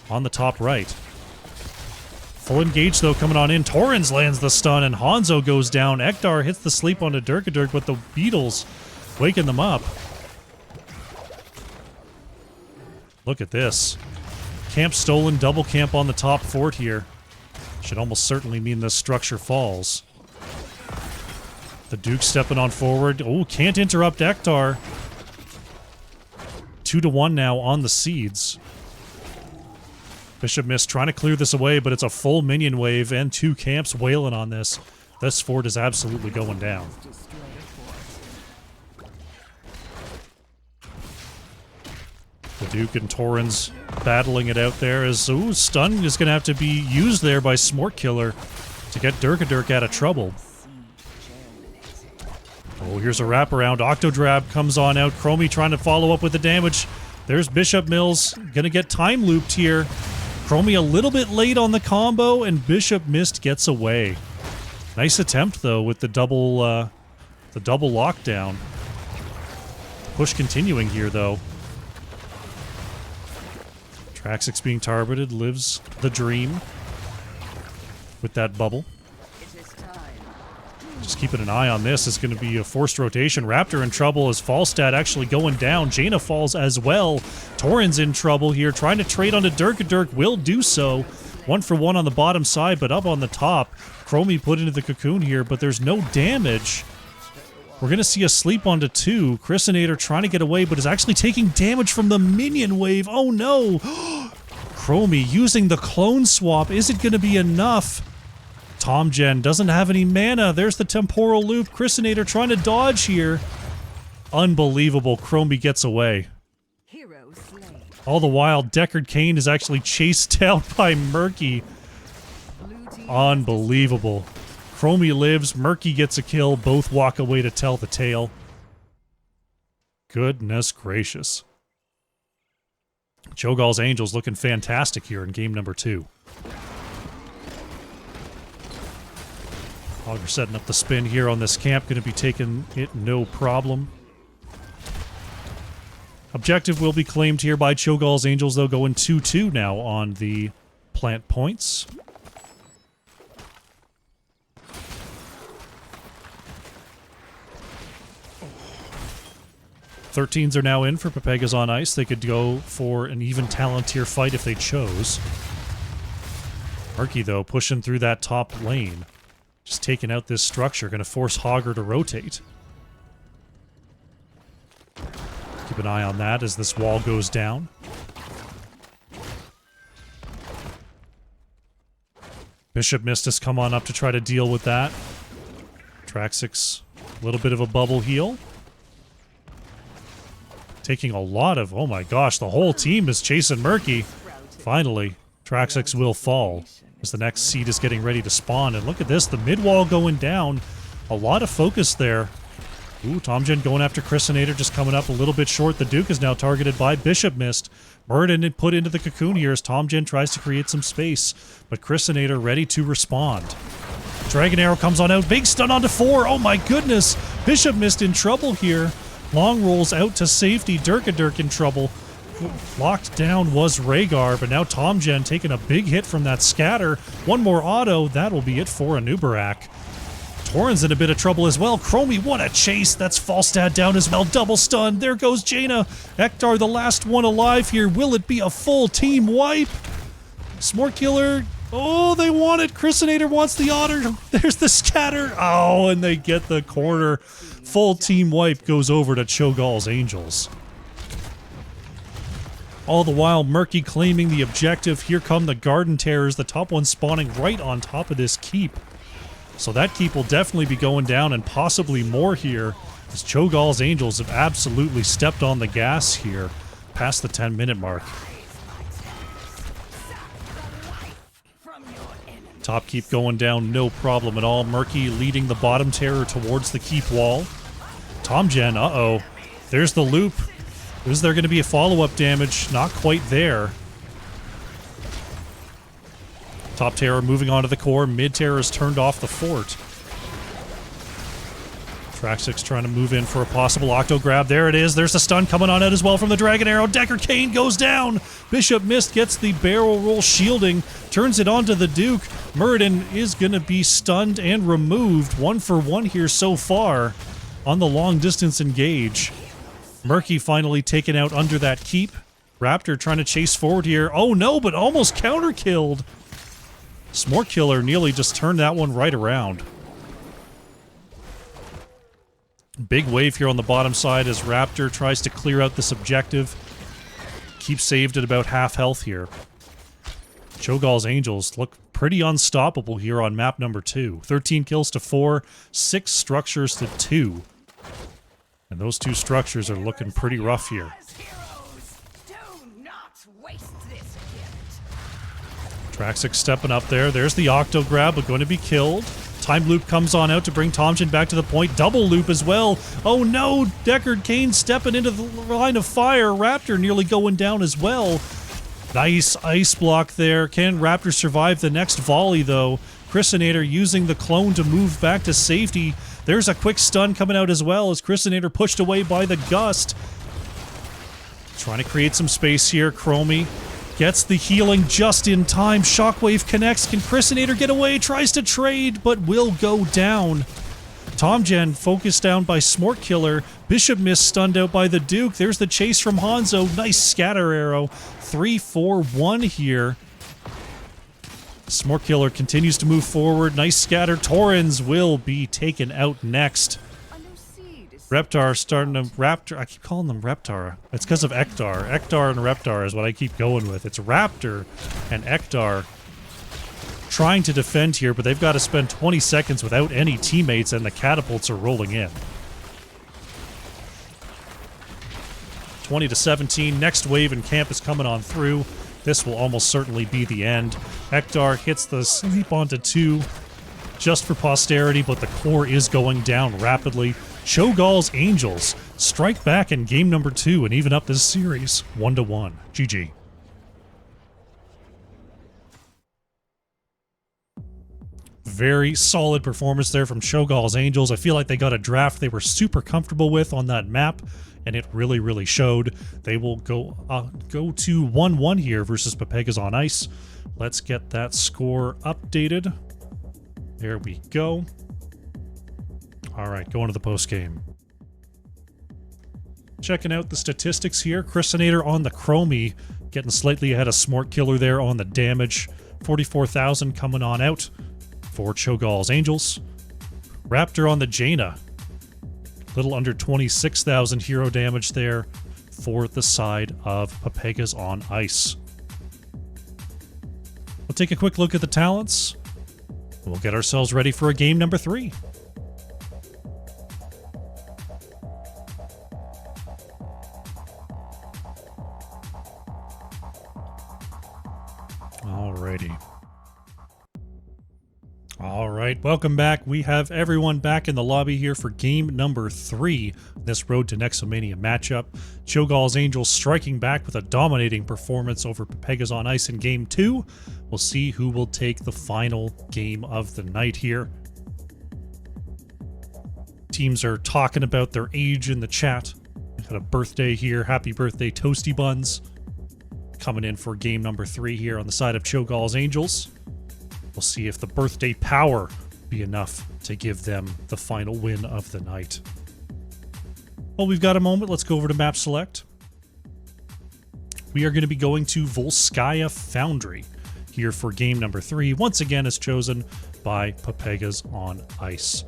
on the top right. Full engage, though, coming on in. Torrens lands the stun, and Hanzo goes down. Ekdar hits the sleep onto Durkadurk, but the Beatles waking them up. Look at this. Camp stolen, double camp on the top fort here. Should almost certainly mean this structure falls. The Duke stepping on forward. Oh, can't interrupt Ekdar. 2-1 now on the Seeds. Bishop Mist trying to clear this away, but it's a full minion wave and 2 camps wailing on this. This fort is absolutely going down. The Duke and Torrens battling it out there as, ooh, stun is going to have to be used there by Smort Killer to get Durkadurk out of trouble. Oh, here's a wraparound. Octodrab comes on out. Chromie trying to follow up with the damage. There's Bishop Mills. Going to get time looped here. Chromie a little bit late on the combo, and Bishop Mist gets away. Nice attempt, though, with the double lockdown. Push continuing here, though. Traxix being targeted, lives the dream with that bubble. Just keeping an eye on this. It's going to be a forced rotation. Raptor in trouble as Falstad actually going down. Jaina falls as well. Torrens in trouble here. Trying to trade onto Durkadurk. Will do so. 1 for 1 on the bottom side, but up on the top. Chromie put into the cocoon here, but there's no damage. We're going to see a sleep onto 2. Chrisinator trying to get away, but is actually taking damage from the minion wave. Oh no! Chromie using the clone swap. Is it going to be enough? Tomgen doesn't have any mana. There's the temporal loop. Chrisinator trying to dodge here. Unbelievable. Chromie gets away. All the while, Deckard Cain is actually chased out by Murky. Unbelievable. Chromie lives. Murky gets a kill. Both walk away to tell the tale. Goodness gracious. Cho'Gall's Angels looking fantastic here in game number 2. Augur setting up the spin here on this camp. Going to be taking it no problem. Objective will be claimed here by Cho'Gall's Angels, though, going 2-2 now on the plant points. Thirteens are now in for Pepegas on ice. They could go for an even Talontier fight if they chose. Murky, though, pushing through that top lane. Just taking out this structure. Going to force Hogger to rotate. Keep an eye on that as this wall goes down. Bishop Mist has come on up to try to deal with that. Traxix, a little bit of a bubble heal. Taking a lot of... Oh my gosh, the whole team is chasing Murky. Finally, Traxix will fall as the next seed is getting ready to spawn. And look at this, the mid wall going down. A lot of focus there Ooh, Tomgen going after Chrysinator, just coming up a little bit short. The Duke is now targeted by Bishop Mist. Murden put into the cocoon here as Tomgen tries to create some space, but Chrysinator ready to respond. Dragon Arrow comes on out. Big stun onto 4. Oh my goodness. Bishop Mist in trouble here. Long rolls out to safety. Dirk in trouble. Locked down was Rhaegar, but now Tomgen taking a big hit from that scatter. One more auto. That'll be it for Anubarak. Torrens in a bit of trouble as well. Chromie, what a chase. That's Falstad down as well. Double stun. There goes Jaina. Ektar, the last one alive here. Will it be a full team wipe? Smort Killer. Oh, they want it. Chrysinator wants the otter. There's the scatter. Oh, and they get the corner. Full team wipe goes over to Cho'Gall's Angels. All the while, Murky claiming the objective. Here come the Garden Terrors, the top one spawning right on top of this keep. So that keep will definitely be going down, and possibly more here, as Cho'Gall's Angels have absolutely stepped on the gas here, past the 10-minute mark. Top keep going down, no problem at all. Murky leading the bottom terror towards the keep wall. Tomgen, uh-oh. There's the loop. Is there going to be a follow-up damage? Not quite there. Top terror moving on to the core. Mid terror has turned off the fort. Traxix trying to move in for a possible octo grab. There it is. There's a stun coming on out as well from the Dragon Arrow. Decker Kane goes down. Bishop Mist gets the barrel roll shielding. Turns it onto the Duke. Muradin is going to be stunned and removed. 1 for 1 here so far on the long distance engage. Murky finally taken out under that keep. Raptor trying to chase forward here. Oh no, but almost counter-killed. Smort Killer nearly just turned that one right around. Big wave here on the bottom side as Raptor tries to clear out this objective. Keeps saved at about half health here. Cho'Gall's Angels look pretty unstoppable here on map number 2. 13 kills to 4, 6 structures to 2. And those 2 structures are looking pretty rough here. Traxix stepping up there. There's the Octo Grab, but going to be killed. Time Loop comes on out to bring Tomgen back to the point. Double Loop as well. Oh no! Deckard Cain stepping into the line of fire. Raptor nearly going down as well. Nice ice block there. Can Raptor survive the next volley though? Chrysinator using the clone to move back to safety. There's a quick stun coming out as well as Chrysinator pushed away by the gust. Trying to create some space here. Chromie gets the healing just in time. Shockwave connects. Can Chrysinator get away? Tries to trade, but will go down. Tomgen focused down by Smort Killer. Bishop Mist stunned out by the Duke. There's the chase from Hanzo. Nice scatter arrow. 3-4-1 here. Smort Killer continues to move forward. Nice scatter. Torrens will be taken out next. Reptar starting to... Raptor... I keep calling them Reptar. It's because of Ektar. Ektar and Reptar is what I keep going with. It's Raptor and Ektar trying to defend here, but they've got to spend 20 seconds without any teammates, and the catapults are rolling in. 20-17. Next wave in camp is coming on through. This will almost certainly be the end. Ektar hits the sleep onto 2 just for posterity, but the core is going down rapidly. Cho'Gall's Angels strike back in game number 2 and even up this series 1-1. GG. Very solid performance there from Cho'Gall's Angels. I feel like they got a draft they were super comfortable with on that map, and it really, really showed. They will go to 1-1 here versus Pepegas on ice. Let's get that score updated. There we go. All right, going to the postgame. Checking out the statistics here. Chrysinator on the Chromie, getting slightly ahead of Smort Killer there on the damage. 44,000 coming on out for Cho'Gall's Angels. Raptor on the Jaina. Little under 26,000 hero damage there for the side of Pepegas on ice. We'll take a quick look at the talents. We'll get ourselves ready for a game number 3. Alrighty. All right, welcome back. We have everyone back in the lobby here for game number 3, this Road to Nexomania matchup. Cho'gall's Angels striking back with a dominating performance over Pepegas on ice in game 2. We'll see who will take the final game of the night here. Teams are talking about their age in the chat. We've got a birthday here. Happy birthday, Toasty Buns. Coming in for game number 3 here on the side of Cho'gall's Angels. We'll see if the birthday power be enough to give them the final win of the night. Well, we've got a moment. Let's go over to map select. We are going to be going to Volskaya Foundry here for game number 3. Once again, is chosen by Pepegas on ice.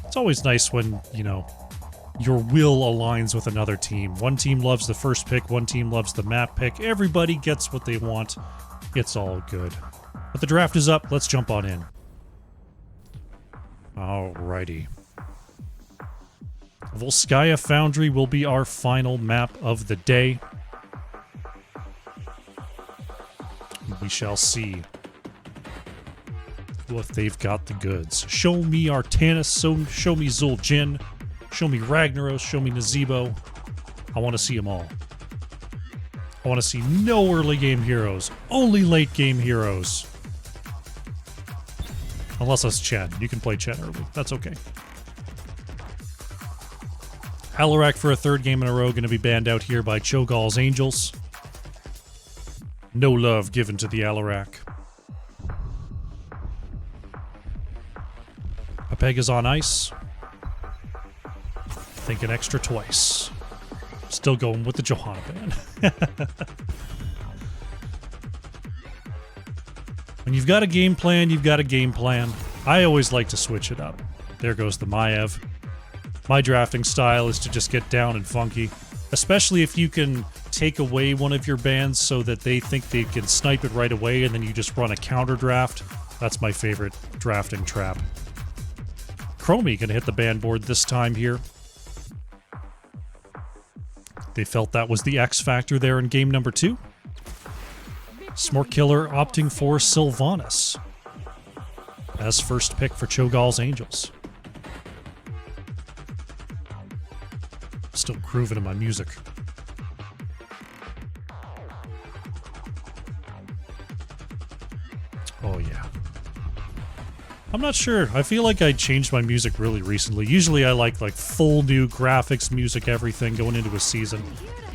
It's always nice when, you know, your will aligns with another team. One team loves the first pick, one team loves the map pick. Everybody gets what they want. It's all good. But the draft is up. Let's jump on in. Alrighty. Volskaya Foundry will be our final map of the day. We shall see if they've got the goods. Show me Artanis, show me Zul'jin, show me Ragnaros, show me Nazebo. I want to see them all. I want to see no early game heroes, only late game heroes. Unless it's Chen. You can play Chen early. That's okay. Alarak for a 3rd game in a row, going to be banned out here by Cho'gall's Angels. No love given to the Alarak. Pepegas on ice. Thinking extra twice. Still going with the Johanna ban. When you've got a game plan, you've got a game plan. I always like to switch it up. There goes the Maev. My drafting style is to just get down and funky, especially if you can take away one of your bans so that they think they can snipe it right away and then you just run a counter draft. That's my favorite drafting trap. Chromie gonna hit the ban board this time here. They felt that was the X factor there in game number 2. Smork Killer opting for Sylvanas as first pick for Cho'gall's Angels. Still grooving in my music. Oh yeah. I'm not sure. I feel like I changed my music really recently. Usually I like full new graphics, music, everything going into a season.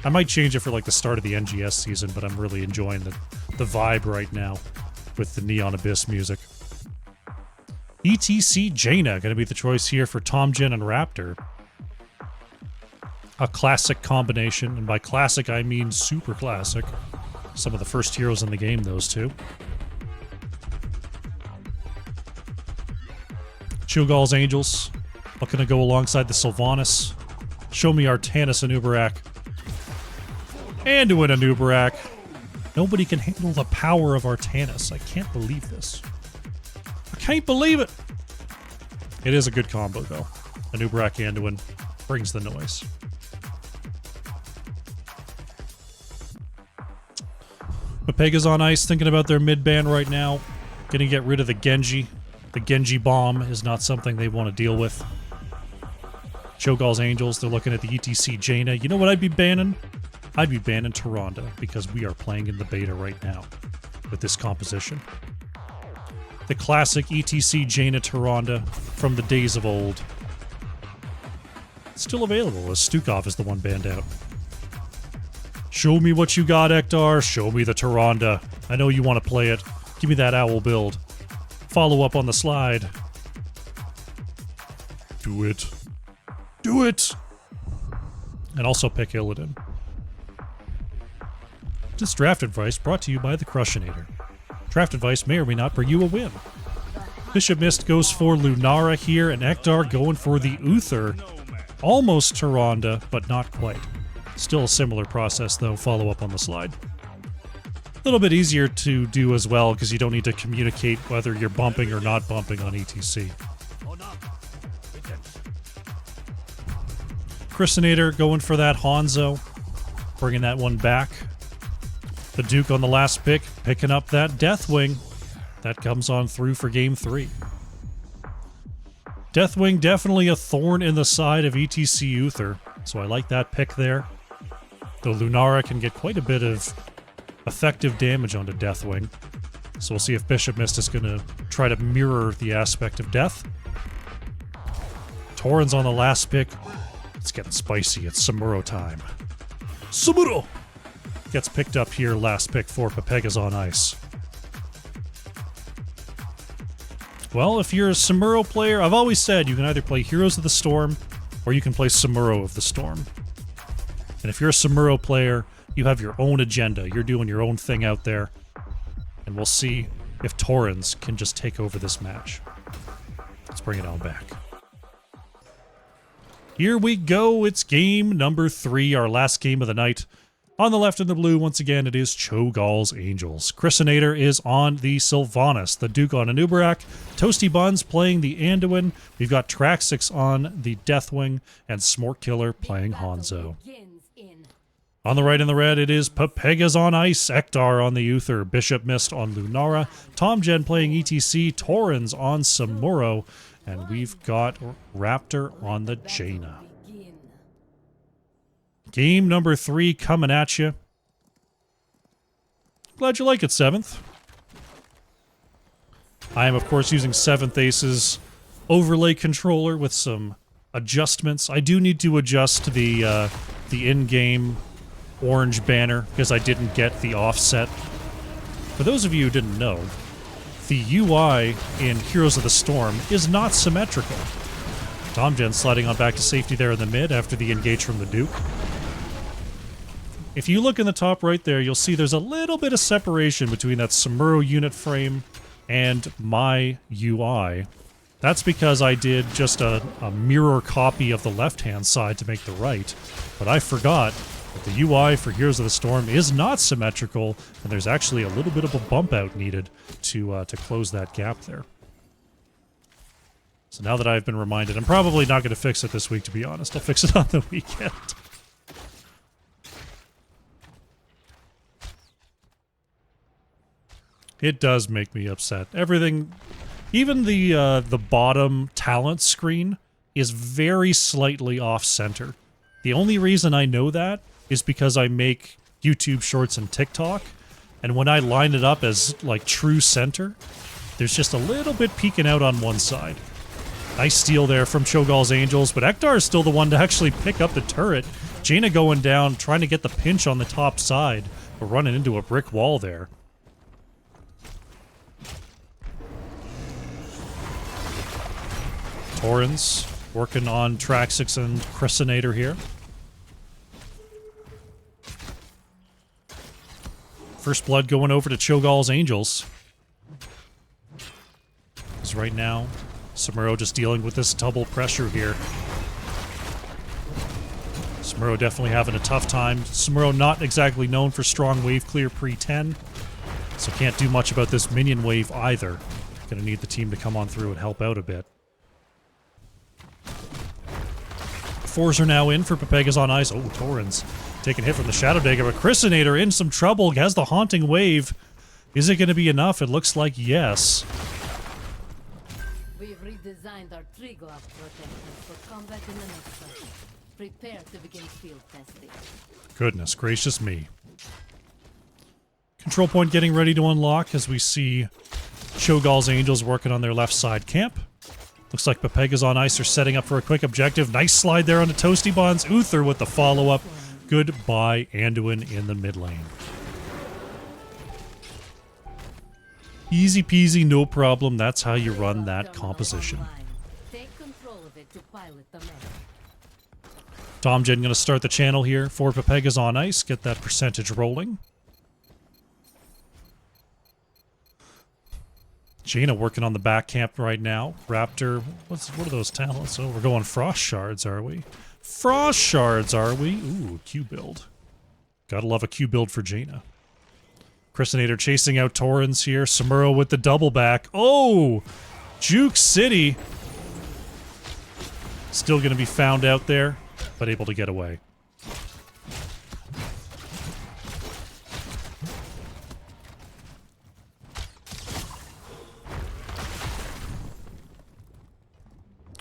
I might change it for like the start of the NGS season, but I'm really enjoying the vibe right now with the Neon Abyss music. ETC Jaina going to be the choice here for Tomjin and Raptor. A classic combination, and by classic I mean super classic. Some of the first heroes in the game, those two. Cho'gall's Angels, looking to go alongside the Sylvanas. Show me Artanis and Uberak. And to win a Uberak. Nobody can handle the power of Artanis. I can't believe this. I can't believe it! It is a good combo, though. An Uberak Anduin brings the noise. Pepegas on ice, thinking about their mid-ban right now. Gonna get rid of the Genji. The Genji bomb is not something they want to deal with. Cho'gall's Angels, they're looking at the ETC Jaina. You know what I'd be banning? I'd be banning Tyrande, because we are playing in the beta right now with this composition. The classic ETC Jaina Tyrande from the days of old. It's still available, as Stukov is the one banned out. Show me what you got, Ektar. Show me the Tyrande. I know you want to play it. Give me that owl build. Follow up on the slide. Do it. Do it! And also pick Illidan. This draft advice brought to you by the Crushinator. Draft advice may or may not bring you a win. Bishop Mist goes for Lunara here, and Ektar going for the Uther. Almost Tyrande, but not quite. Still a similar process, though. Follow up on the slide. A little bit easier to do as well, because you don't need to communicate whether you're bumping or not bumping on ETC. Crushinator going for that Hanzo. Bringing that one back. The Duke on the last pick, picking up that Deathwing. that comes on through for game 3. Deathwing definitely a thorn in the side of ETC Uther, so I like that pick there. Though Lunara can get quite a bit of effective damage onto Deathwing. So we'll see if Bishop Mist is going to try to mirror the aspect of death. Torrens on the last pick. It's getting spicy. It's Samuro time. Samuro! Gets picked up here, last pick for Pepegas on ice. Well, if you're a Samuro player, I've always said you can either play Heroes of the Storm or you can play Samuro of the Storm. And if you're a Samuro player, you have your own agenda. You're doing your own thing out there. And we'll see if Torrens can just take over this match. Let's bring it on back. Here we go. It's game number 3, our last game of the night. On the left in the blue, once again, it is Cho'Gall's Angels. Chrisinator is on the Sylvanas, the Duke on Anubarak, Toasty Buns playing the Anduin, we've got Traxxas on the Deathwing, and Smork Killer playing Hanzo. On the right in the red, it is Pepegas on ice, Ektar on the Uther, Bishop Mist on Lunara, Tomgen playing ETC, Torrens on Samuro, and we've got Raptor on the Jaina. Game number 3 coming at you. Glad you like it, 7th. I am, of course, using 7th Ace's overlay controller with some adjustments. I do need to adjust the in-game orange banner because I didn't get the offset. For those of you who didn't know, the UI in Heroes of the Storm is not symmetrical. Tomgen sliding on back to safety there in the mid after the engage from the Duke. If you look in the top right there, you'll see there's a little bit of separation between that Samuro unit frame and my UI. That's because I did just a mirror copy of the left-hand side to make the right, but I forgot that the UI for Heroes of the Storm is not symmetrical, and there's actually a little bit of a bump out needed to close that gap there. So now that I've been reminded, I'm probably not going to fix it this week, to be honest. I'll fix it on the weekend. It does make me upset. Everything, even the bottom talent screen is very slightly off-center. The only reason I know that is because I make YouTube shorts and TikTok, and when I line it up as, like, true center, there's just a little bit peeking out on one side. Nice steal there from Cho'Gall's Angels, but Ektar is still the one to actually pick up the turret. Jaina going down, trying to get the pinch on the top side, but running into a brick wall there. Torrens working on Traxxas and Chrisinator here. First blood going over to Cho'Gall's Angels. Because right now, Samuro just dealing with this double pressure here. Samuro definitely having a tough time. Samuro not exactly known for strong wave clear pre-10, so can't do much about this minion wave either. Gonna need the team to come on through and help out a bit. 4s are now in for Pepegas on ice. Oh, Torrens taking a hit from the Shadow Dagger, but Chrisinator in some trouble, has the Haunting Wave. Is it going to be enough? It looks like yes. We've redesigned our tree glove protectors for combat in the next session. Prepare to begin field testing. Goodness gracious me. Control point getting ready to unlock as we see Cho'Gall's Angels working on their left side camp. Looks like Pepegas on ice are setting up for a quick objective. Nice slide there on the Toasty Buns. Uther with the follow-up. Goodbye, Anduin in the mid lane. Easy peasy, no problem. That's how you run that composition. Take control of it to pilot the mech. Tomgen going to start the channel here for Pepegas on ice. Get that percentage rolling. Jaina working on the back camp right now. Raptor, what are those talents? Oh, we're going Frost Shards, are we? Frost Shards, are we? Ooh, Q build. Gotta love a Q build for Jaina. Chrisinator chasing out Torrens here. Samuro with the double back. Oh! Juke City. Still gonna be found out there, but able to get away.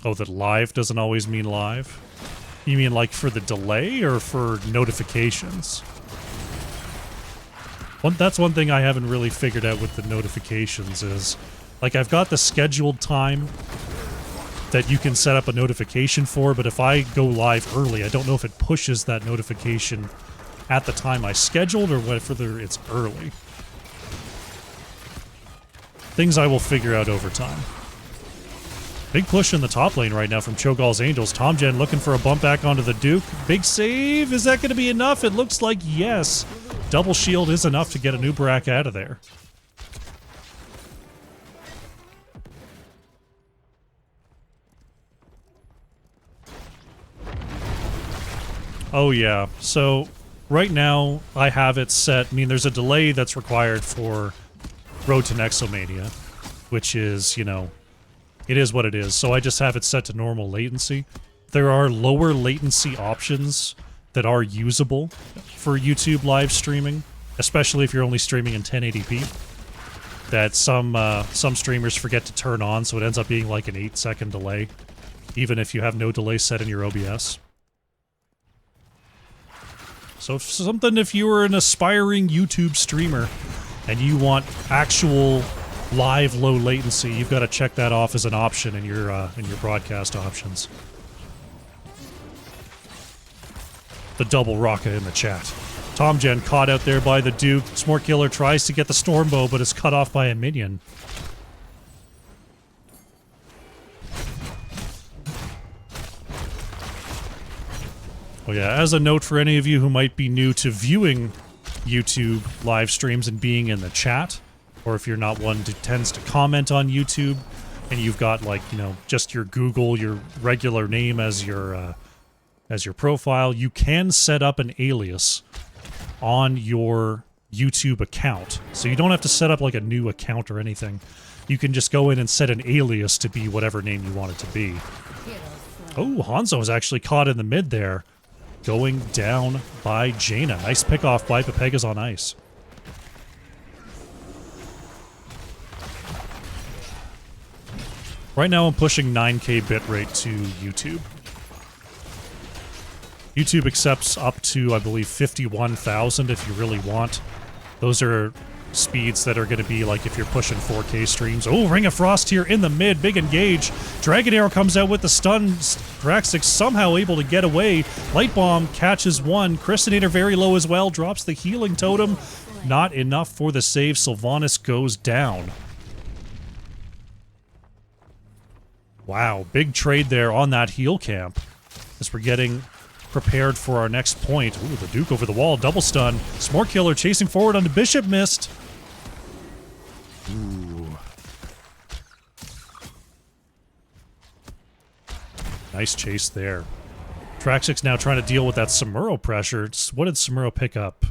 Oh, that live doesn't always mean live? You mean like for the delay or for notifications? That's one thing I haven't really figured out with the notifications is, like, I've got the scheduled time that you can set up a notification for, but if I go live early, I don't know if it pushes that notification at the time I scheduled or whether it's early. Things I will figure out over time. Big push in the top lane right now from Cho'Gall's Angels. TomGen looking for a bump back onto the Duke. Big save. Is that going to be enough? It looks like yes. Double shield is enough to get a Nubarak out of there. Oh yeah, so right now I have it set, I mean there's a delay that's required for Road to Nexomania, which is, you know, it is what it is, so I just have it set to normal latency. There are lower latency options that are usable for YouTube live streaming, especially if you're only streaming in 1080p, that some streamers forget to turn on, so it ends up being like an 8-second delay, even if you have no delay set in your OBS. So if you were an aspiring YouTube streamer and you want actual live low latency, you've got to check that off as an option in your broadcast options. The double Rocka in the chat. TomGen caught out there by the Duke. Smortkiller tries to get the Stormbow, but is cut off by a minion. Oh yeah, as a note for any of you who might be new to viewing YouTube live streams and being in the chat, or if you're not one who tends to comment on YouTube, and you've got, like, you know, just your Google, your regular name as your profile, you can set up an alias on your YouTube account. So you don't have to set up like a new account or anything. You can just go in and set an alias to be whatever name you want it to be. Oh, Hanzo is actually caught in the mid there. Going down by Jaina. Nice pickoff by Pepegas on ice. Right now I'm pushing 9K bitrate to YouTube. YouTube accepts up to, I believe, 51,000 if you really want. Those are speeds that are going to be like if you're pushing 4K streams. Oh, Ring of Frost here in the mid. Big engage. Dragon Arrow comes out with the stun. Draxix somehow able to get away. Light Bomb catches one. Crystinator very low as well. Drops the healing totem. Not enough for the save. Sylvanas goes down. Wow, big trade there on that heal camp. As we're getting prepared for our next point. Ooh, the Duke over the wall. Double stun. Smortkiller chasing forward onto Bishop Mist. Ooh. Nice chase there. Draxix now trying to deal with that Samuro pressure. What did Samuro pick up?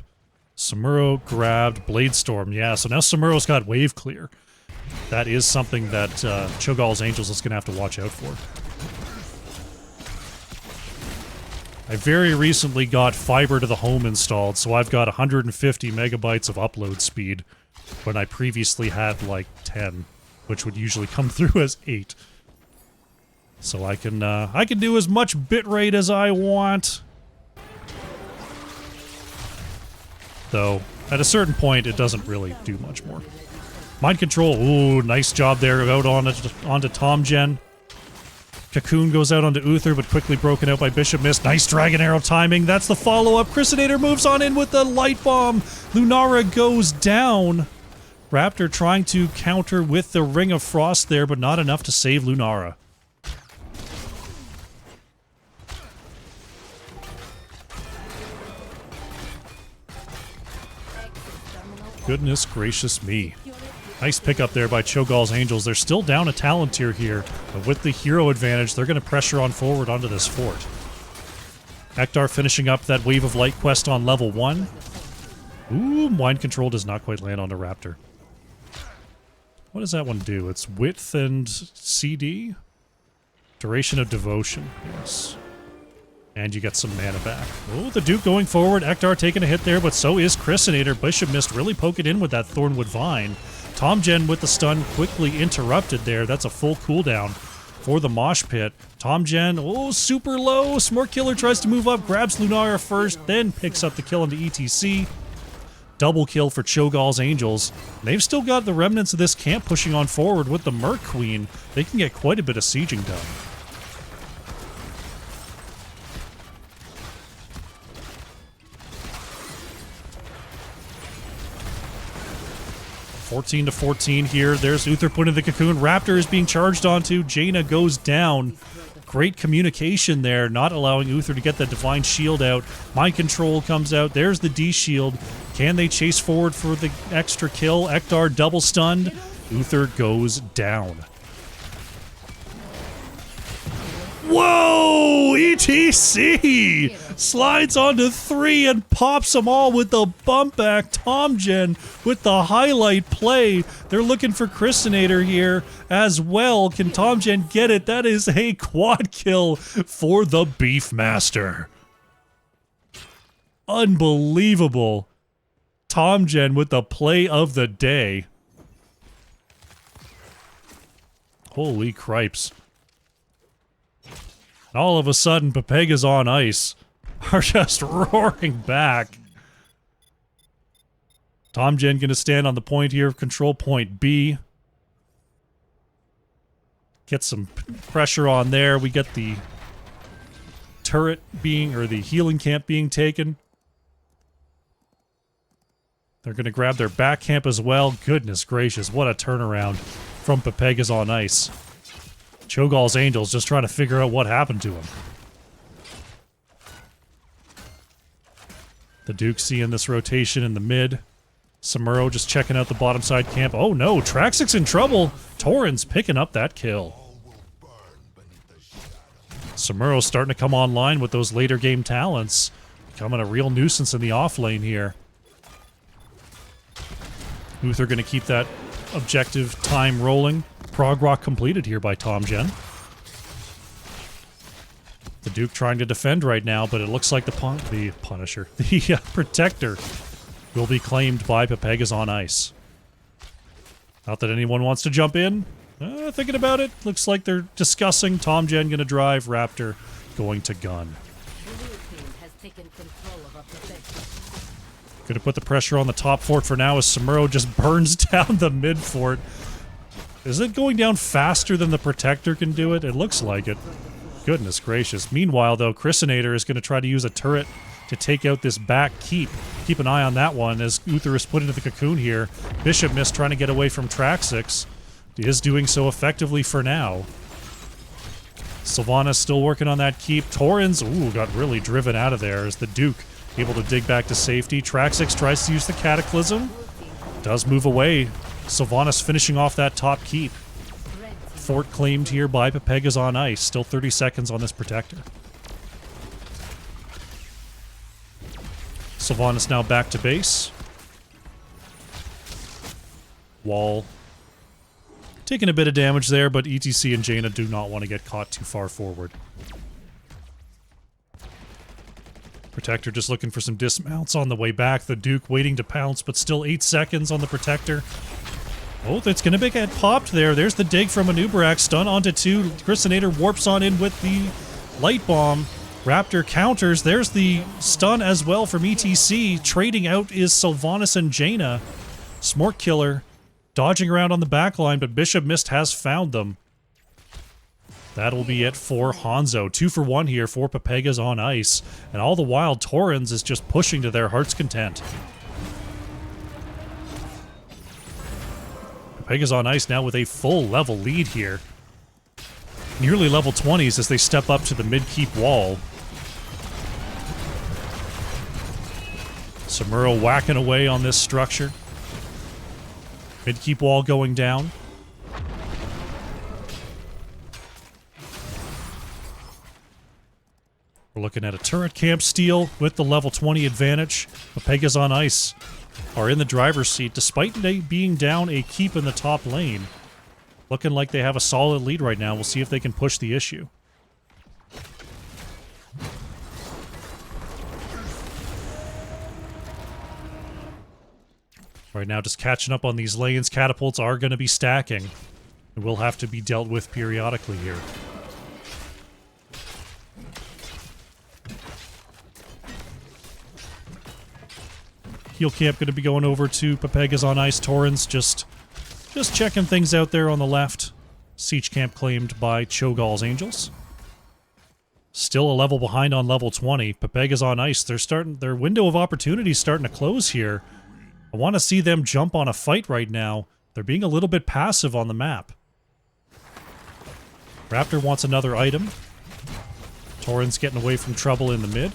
Samuro grabbed Blade Storm. Yeah, so now Samuro's got wave clear. That is something that Cho'Gall's Angels is going to have to watch out for. I very recently got fiber to the home installed, so I've got 150 megabytes of upload speed when I previously had like 10, which would usually come through as 8. So I can do as much bitrate as I want. Though, at a certain point, it doesn't really do much more. Mind control. Ooh, nice job there out onto TomGen. Cocoon goes out onto Uther, but quickly broken out by Bishop Mist. Nice Dragon Arrow timing. That's the follow-up. Crystinator moves on in with the Light Bomb. Lunara goes down. Raptor trying to counter with the Ring of Frost there, but not enough to save Lunara. Goodness gracious me. Nice pickup there by Cho'Gall's Angels. They're still down a talent tier here, but with the hero advantage, they're going to pressure on forward onto this fort. Ektar finishing up that Wave of Light quest on level 1. Ooh, Mind Control does not quite land onto Raptor. What does that one do? It's Width and CD? Duration of Devotion, yes. And you get some mana back. Oh, the Duke going forward. Ektar taking a hit there, but so is Crystinator. Bishop Mist really poking in with that Thornwood Vine. TomGen with the stun quickly interrupted there. That's a full cooldown for the mosh pit. Tomgen, oh, super low. Smart Killer tries to move up, grabs Lunara first, then picks up the kill into ETC. Double kill for Cho'Gall's Angels. They've still got the remnants of this camp pushing on forward with the Merc Queen. They can get quite a bit of sieging done. (14 to 14 here. There's Uther put in the cocoon. Raptor is being charged onto. Jaina goes down. Great communication there, not allowing Uther to get the Divine Shield out. Mind Control comes out. There's the D-Shield. Can they chase forward for the extra kill? Ektar double stunned. Uther goes down. Whoa! ETC slides onto 3 and pops them all with the bump back. Tomgen with the highlight play. They're looking for Christinator here as well. Can Tomgen get it? That is a quad kill for the Beefmaster. Unbelievable. Tomgen with the play of the day. Holy cripes. And all of a sudden, Pepegas on ice are just roaring back. Tomgen going to stand on the point here of control point B. Get some pressure on there. We get the turret being, or the healing camp being taken. They're going to grab their back camp as well. Goodness gracious, what a turnaround from Pepegas on ice. Cho'Gall's Angels just trying to figure out what happened to him. The Duke seeing this rotation in the mid. Samuro just checking out the bottom side camp. Oh no, Traxxas in trouble. Torrens picking up that kill. Samuro's starting to come online with those later game talents. Becoming a real nuisance in the off lane here. Uther going to keep that objective time rolling. Prog Rock completed here by Tomgen. The Duke trying to defend right now, but it looks like the Punisher, the Protector, will be claimed by Pepegas on ice. Not that anyone wants to jump in. Thinking about it, looks like they're discussing. Tomgen going to drive, Raptor going to gun. Going to put the pressure on the top fort for now as Samuro just burns down the mid fort. Is it going down faster than the Protector can do it? It looks like it. Goodness gracious. Meanwhile, though, Christinator is going to try to use a turret to take out this back keep. Keep an eye on that one as Uther is put into the cocoon here. Bishop Mist trying to get away from Traxxas. He is doing so effectively for now. Sylvanas still working on that keep. Torrens, ooh, got really driven out of there as the Duke able to dig back to safety. Traxxas tries to use the Cataclysm. Does move away. Sylvanas finishing off that top keep. Fort claimed here by Pepegas on ice. Still 30 seconds on this Protector. Sylvanas now back to base. Wall. Taking a bit of damage there, but ETC and Jaina do not want to get caught too far forward. Protector just looking for some dismounts on the way back. The Duke waiting to pounce, but still 8 seconds on the Protector. Oh, that's going to get popped there. There's the dig from Anubarak. Stun onto 2. Christinator warps on in with the Light Bomb. Raptor counters. There's the stun as well from ETC. Trading out is Sylvanas and Jaina. Smart Killer dodging around on the back line, but Bishop Mist has found them. That'll be it for Hanzo. 2 for 1 here for Pepegas on ice. And all the while, Torrens is just pushing to their heart's content. Pepegas on ice now with a full level lead here. Nearly level 20s as they step up to the mid-keep wall. Samuro whacking away on this structure. Mid-keep wall going down. We're looking at a turret camp steal with the level 20 advantage. Pepegas on ice are in the driver's seat despite they being down a keep in the top lane. Looking like they have a solid lead right now. We'll see if they can push the issue. Right now just catching up on these lanes. Catapults are going to be stacking. It will have to be dealt with periodically here. Heal camp going to be going over to Pepegas on ice. Torrens just checking things out there on the left. Siege camp claimed by Cho'Gall's Angels. Still a level behind on level 20. Pepegas on ice. Their window of opportunity is starting to close here. I want to see them jump on a fight right now. They're being a little bit passive on the map. Raptor wants another item. Torrens getting away from trouble in the mid.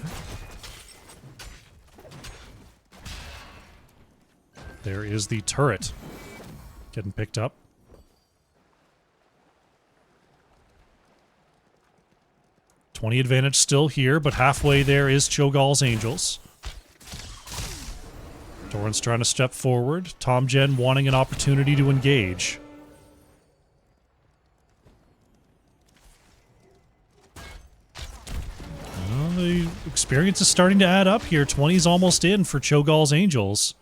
There is the turret getting picked up. .20 advantage still here, but halfway there is Cho'Gall's Angels. Torrens trying to step forward. Tom Gen wanting an opportunity to engage. Well, the experience is starting to add up here. 20's almost in for Cho'Gall's Angels.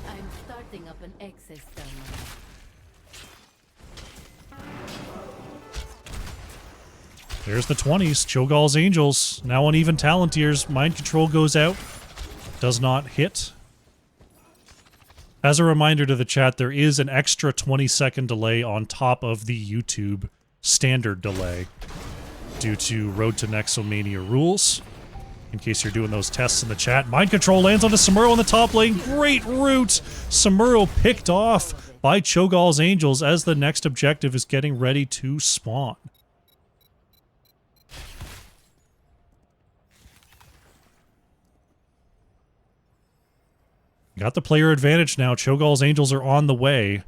I'm starting up an access terminal. There's the 20s. Cho'Gall's Angels. Now on even talent tiers. Mind control goes out. Does not hit. As a reminder to the chat, there is an extra 20-second delay on top of the YouTube standard delay due to Road to Nexomania rules. In case you're doing those tests in the chat. Mind control lands onto Samuro in the top lane. Great route! Samuro picked off by Cho'Gall's Angels as the next objective is getting ready to spawn. Got the player advantage now. Cho'Gall's Angels are on the way.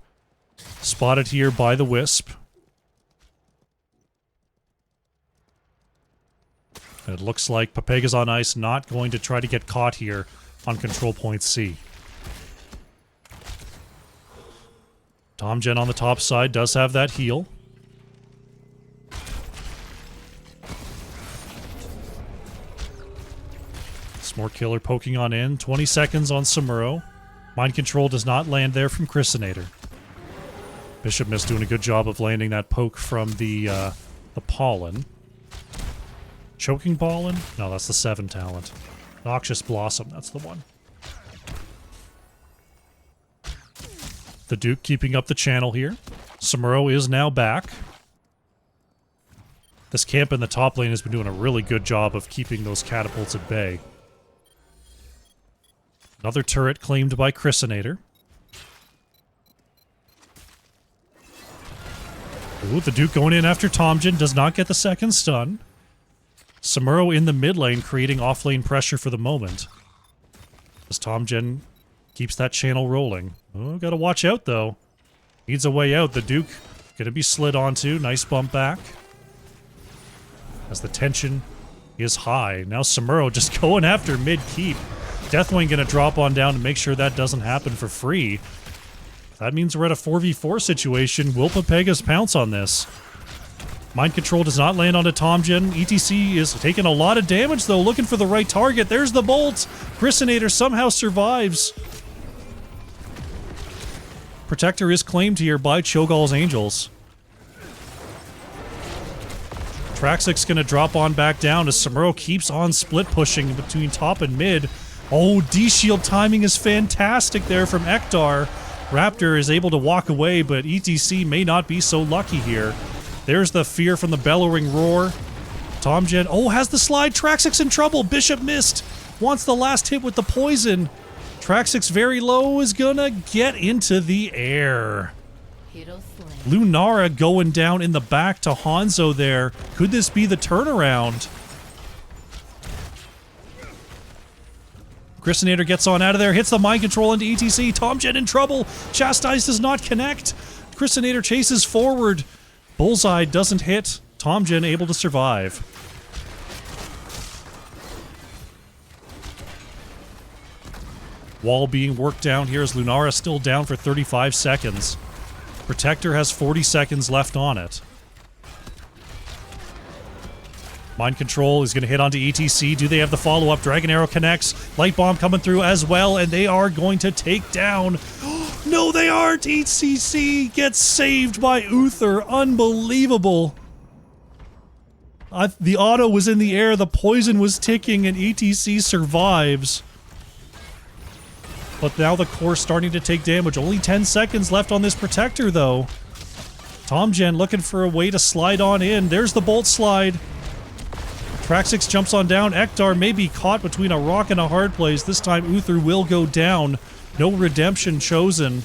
Spotted here by the Wisp. It looks like Pepegas on ice not going to try to get caught here on control point C. Tom Gen on the top side does have that heal. More killer poking on in. 20 seconds on Samuro. Mind control does not land there from Chrysinator. Bishop Mist doing a good job of landing that poke from the Pollen. Choking Pollen? No, that's the 7 talent. Noxious Blossom, that's the one. The Duke keeping up the channel here. Samuro is now back. This camp in the top lane has been doing a really good job of keeping those catapults at bay. Another turret claimed by Chrysinator. Ooh, the Duke going in after Tomjin does not get the second stun. Samuro in the mid lane creating off-lane pressure for the moment. As Tomjin keeps that channel rolling. Oh, gotta watch out though. Needs a way out. The Duke gonna be slid onto. Nice bump back. As the tension is high. Now Samuro just going after mid-keep. Deathwing gonna drop on down to make sure that doesn't happen for free. That means we're at a 4v4 situation. Will Pepegas pounce on this? Mind control does not land onto Tomjin. ETC is taking a lot of damage though, looking for the right target. There's the bolt! Chrysinator somehow survives. Protector is claimed here by Cho'Gall's Angels. Traxxix gonna drop on back down as Samuro keeps on split pushing between top and mid. Oh, D-shield timing is fantastic there from Ektar. Raptor is able to walk away, but ETC may not be so lucky here. There's the fear from the bellowing roar. Tomjin, oh, has the slide. Traxxix in trouble. Bishop missed. Wants the last hit with the poison. Traxxix very low is gonna get into the air. Lunara going down in the back to Hanzo there. Could this be the turnaround? Chrysinator gets on out of there, hits the mind control into ETC. Tomjin in trouble. Chastise does not connect. Chrysinator chases forward. Bullseye doesn't hit. Tomjin able to survive. Wall being worked down here as Lunara still down for 35 seconds. Protector has 40 seconds left on it. Mind control is going to hit onto ETC. Do they have the follow-up? Dragon Arrow connects. Light Bomb coming through as well, and they are going to take down No, they aren't! ETC gets saved by Uther. Unbelievable. The auto was in the air, the poison was ticking, and ETC survives. But now the core's starting to take damage. Only 10 seconds left on this protector, though. Tomgen looking for a way to slide on in. There's the bolt slide. Traxix jumps on down. Ektar may be caught between a rock and a hard place. This time Uther will go down. No redemption chosen.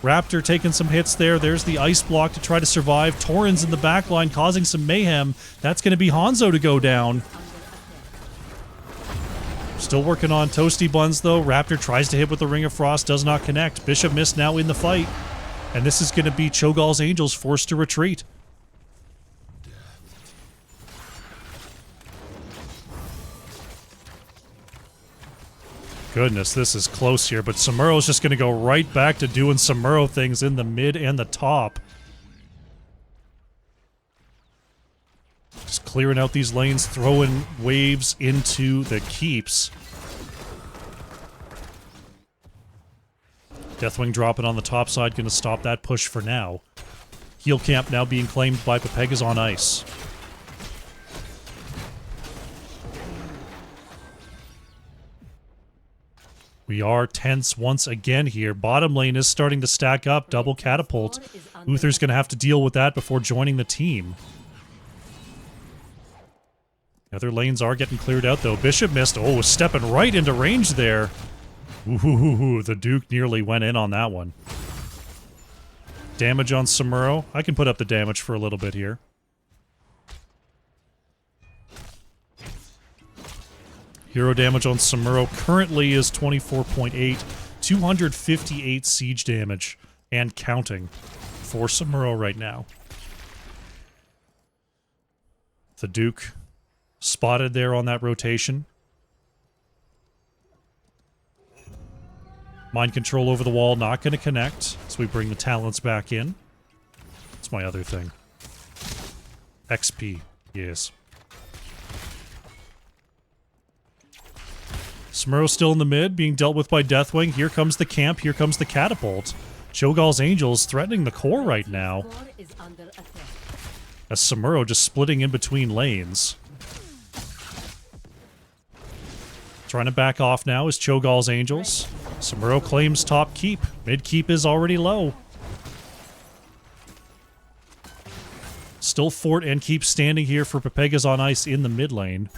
Raptor taking some hits there. There's the ice block to try to survive. Torrens in the back line causing some mayhem. That's going to be Hanzo to go down. Still working on Toasty Buns, though. Raptor tries to hit with the Ring of Frost. Does not connect. Bishop Mist now in the fight. And this is going to be Cho'Gall's Angels forced to retreat. Goodness, this is close here, but Samuro's just going to go right back to doing Samuro things in the mid and the top. Just clearing out these lanes, throwing waves into the keeps. Deathwing dropping on the top side, going to stop that push for now. Heal camp now being claimed by Pepegas on ice. We are tense once again here. Bottom lane is starting to stack up. Double catapult. Uther's going to have to deal with that before joining the team. Other lanes are getting cleared out, though. Bishop Mist, oh, stepping right into range there. Ooh, the Duke nearly went in on that one. Damage on Samuro. I can put up the damage for a little bit here. Hero damage on Samuro currently is 24.8, 258 siege damage, and counting for Samuro right now. The Duke spotted there on that rotation. Mind control over the wall, not going to connect, so we bring the talents back in. That's my other thing. XP, yes. Smurl still in the mid, being dealt with by Deathwing. Here comes the camp, here comes the catapult. Cho'Gall's Angels threatening the core right now. As Samuro just splitting in between lanes. Trying to back off now is Cho'Gall's Angels. Samuro claims top keep. Mid keep is already low. Still fort and keep standing here for Pepegas on ice in the mid lane.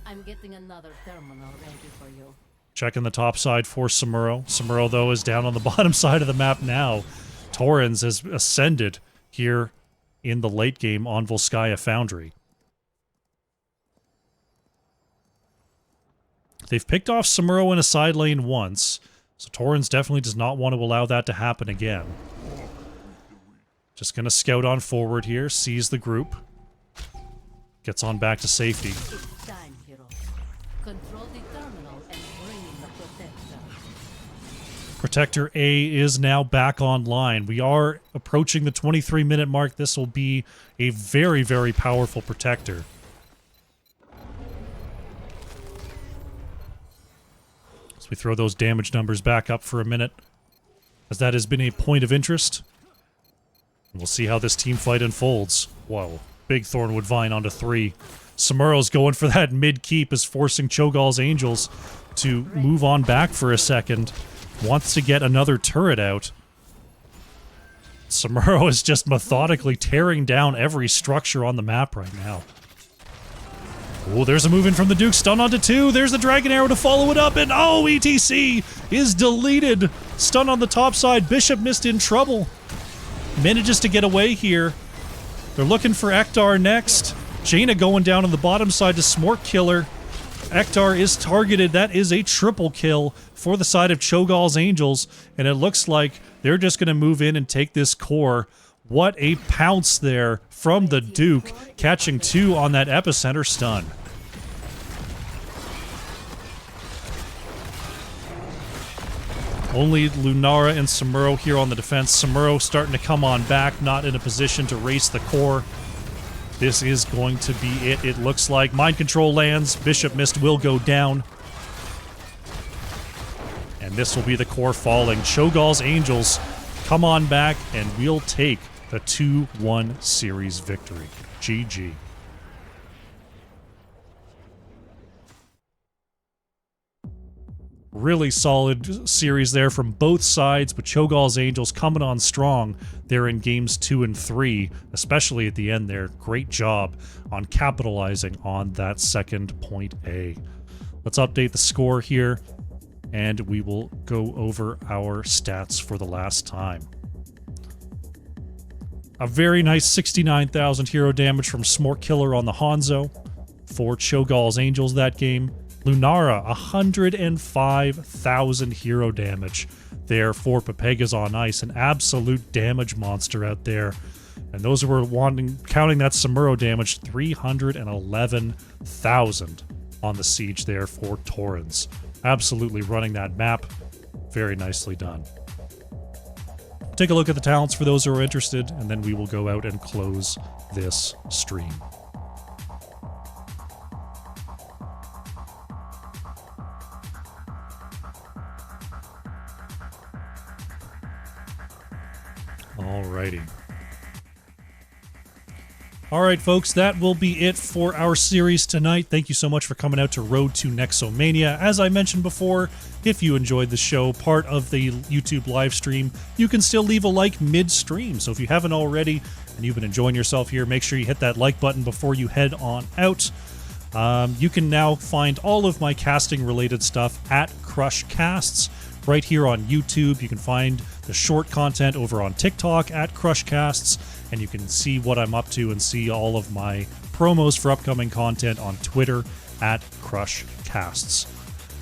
I'm getting another terminal ready for you. Checking the top side for Samuro. Samuro, though, is down on the bottom side of the map now. Torrens has ascended here in the late game on Volskaya Foundry. They've picked off Samuro in a side lane once, so Torrens definitely does not want to allow that to happen again. Just going to scout on forward here, sees the group. Gets on back to safety. It's time, hero. Control the terminal and bring in the protector. Protector A is now back online. We are approaching the 23-minute mark. This will be a very, very powerful protector. So we throw those damage numbers back up for a minute, as that has been a point of interest. And we'll see how this team fight unfolds. Whoa. Big Thornwood Vine onto 3. Samuro's going for that mid-keep, is forcing Cho'Gall's Angels to move on back for a second. Wants to get another turret out. Samuro is just methodically tearing down every structure on the map right now. Oh, there's a move in from the Duke. Stun onto 2. There's the Dragon Arrow to follow it up, and oh, ETC is deleted. Stun on the top side. Bishop Mist in trouble. Manages to get away here. They're looking for Ektar next. Jaina going down on the bottom side to Smork Killer. Ektar is targeted. That is a triple kill for the side of Cho'Gall's Angels, and it looks like they're just going to move in and take this core. What a pounce there from the Duke, catching 2 on that epicenter stun. Only Lunara and Samuro here on the defense. Samuro starting to come on back, not in a position to race the core. This is going to be it, it looks like. Mind control lands. Bishop Mist will go down. And And this will be the core falling. Cho'Gall's Angels come on back, and we'll take the 2-1 series victory. GG. Really solid series there from both sides, but Cho'Gall's Angels coming on strong there in games 2 and 3, especially at the end there. Great job on capitalizing on that second point A. Let's update the score here, and we will go over our stats for the last time. A very nice 69,000 hero damage from Smork Killer on the Hanzo for Cho'Gall's Angels that game. Lunara, 105,000 hero damage there for Pepegas on ice. An absolute damage monster out there. And those who were counting that Samuro damage, 311,000 on the siege there for Torrens. Absolutely running that map. Very nicely done. Take a look at the talents for those who are interested, and then we will go out and close this stream. Alrighty. Alright, folks, that will be it for our series tonight. Thank you so much for coming out to Road to Nexomania. As I mentioned before, if you enjoyed the show, part of the YouTube live stream, you can still leave a like mid-stream. So if you haven't already and you've been enjoying yourself here, make sure you hit that like button before you head on out. You can now find all of my casting-related stuff at Crush Casts. Right here on YouTube, you can find the short content over on TikTok at Crushcasts, and you can see what I'm up to and see all of my promos for upcoming content on Twitter at Crushcasts.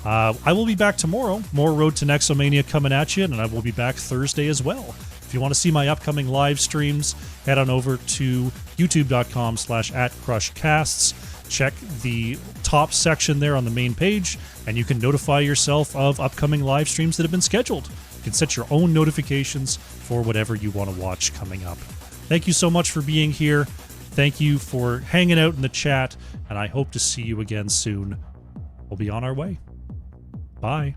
I will be back tomorrow. More Road to Nexomania coming at you, and I will be back Thursday as well. If you want to see my upcoming live streams, head on over to youtube.com/@Crushcasts. Check the top section there on the main page, and you can notify yourself of upcoming live streams that have been scheduled. You can set your own notifications for whatever you want to watch coming up. Thank you so much for being here. Thank you for hanging out in the chat, and I hope to see you again soon. We'll be on our way. Bye.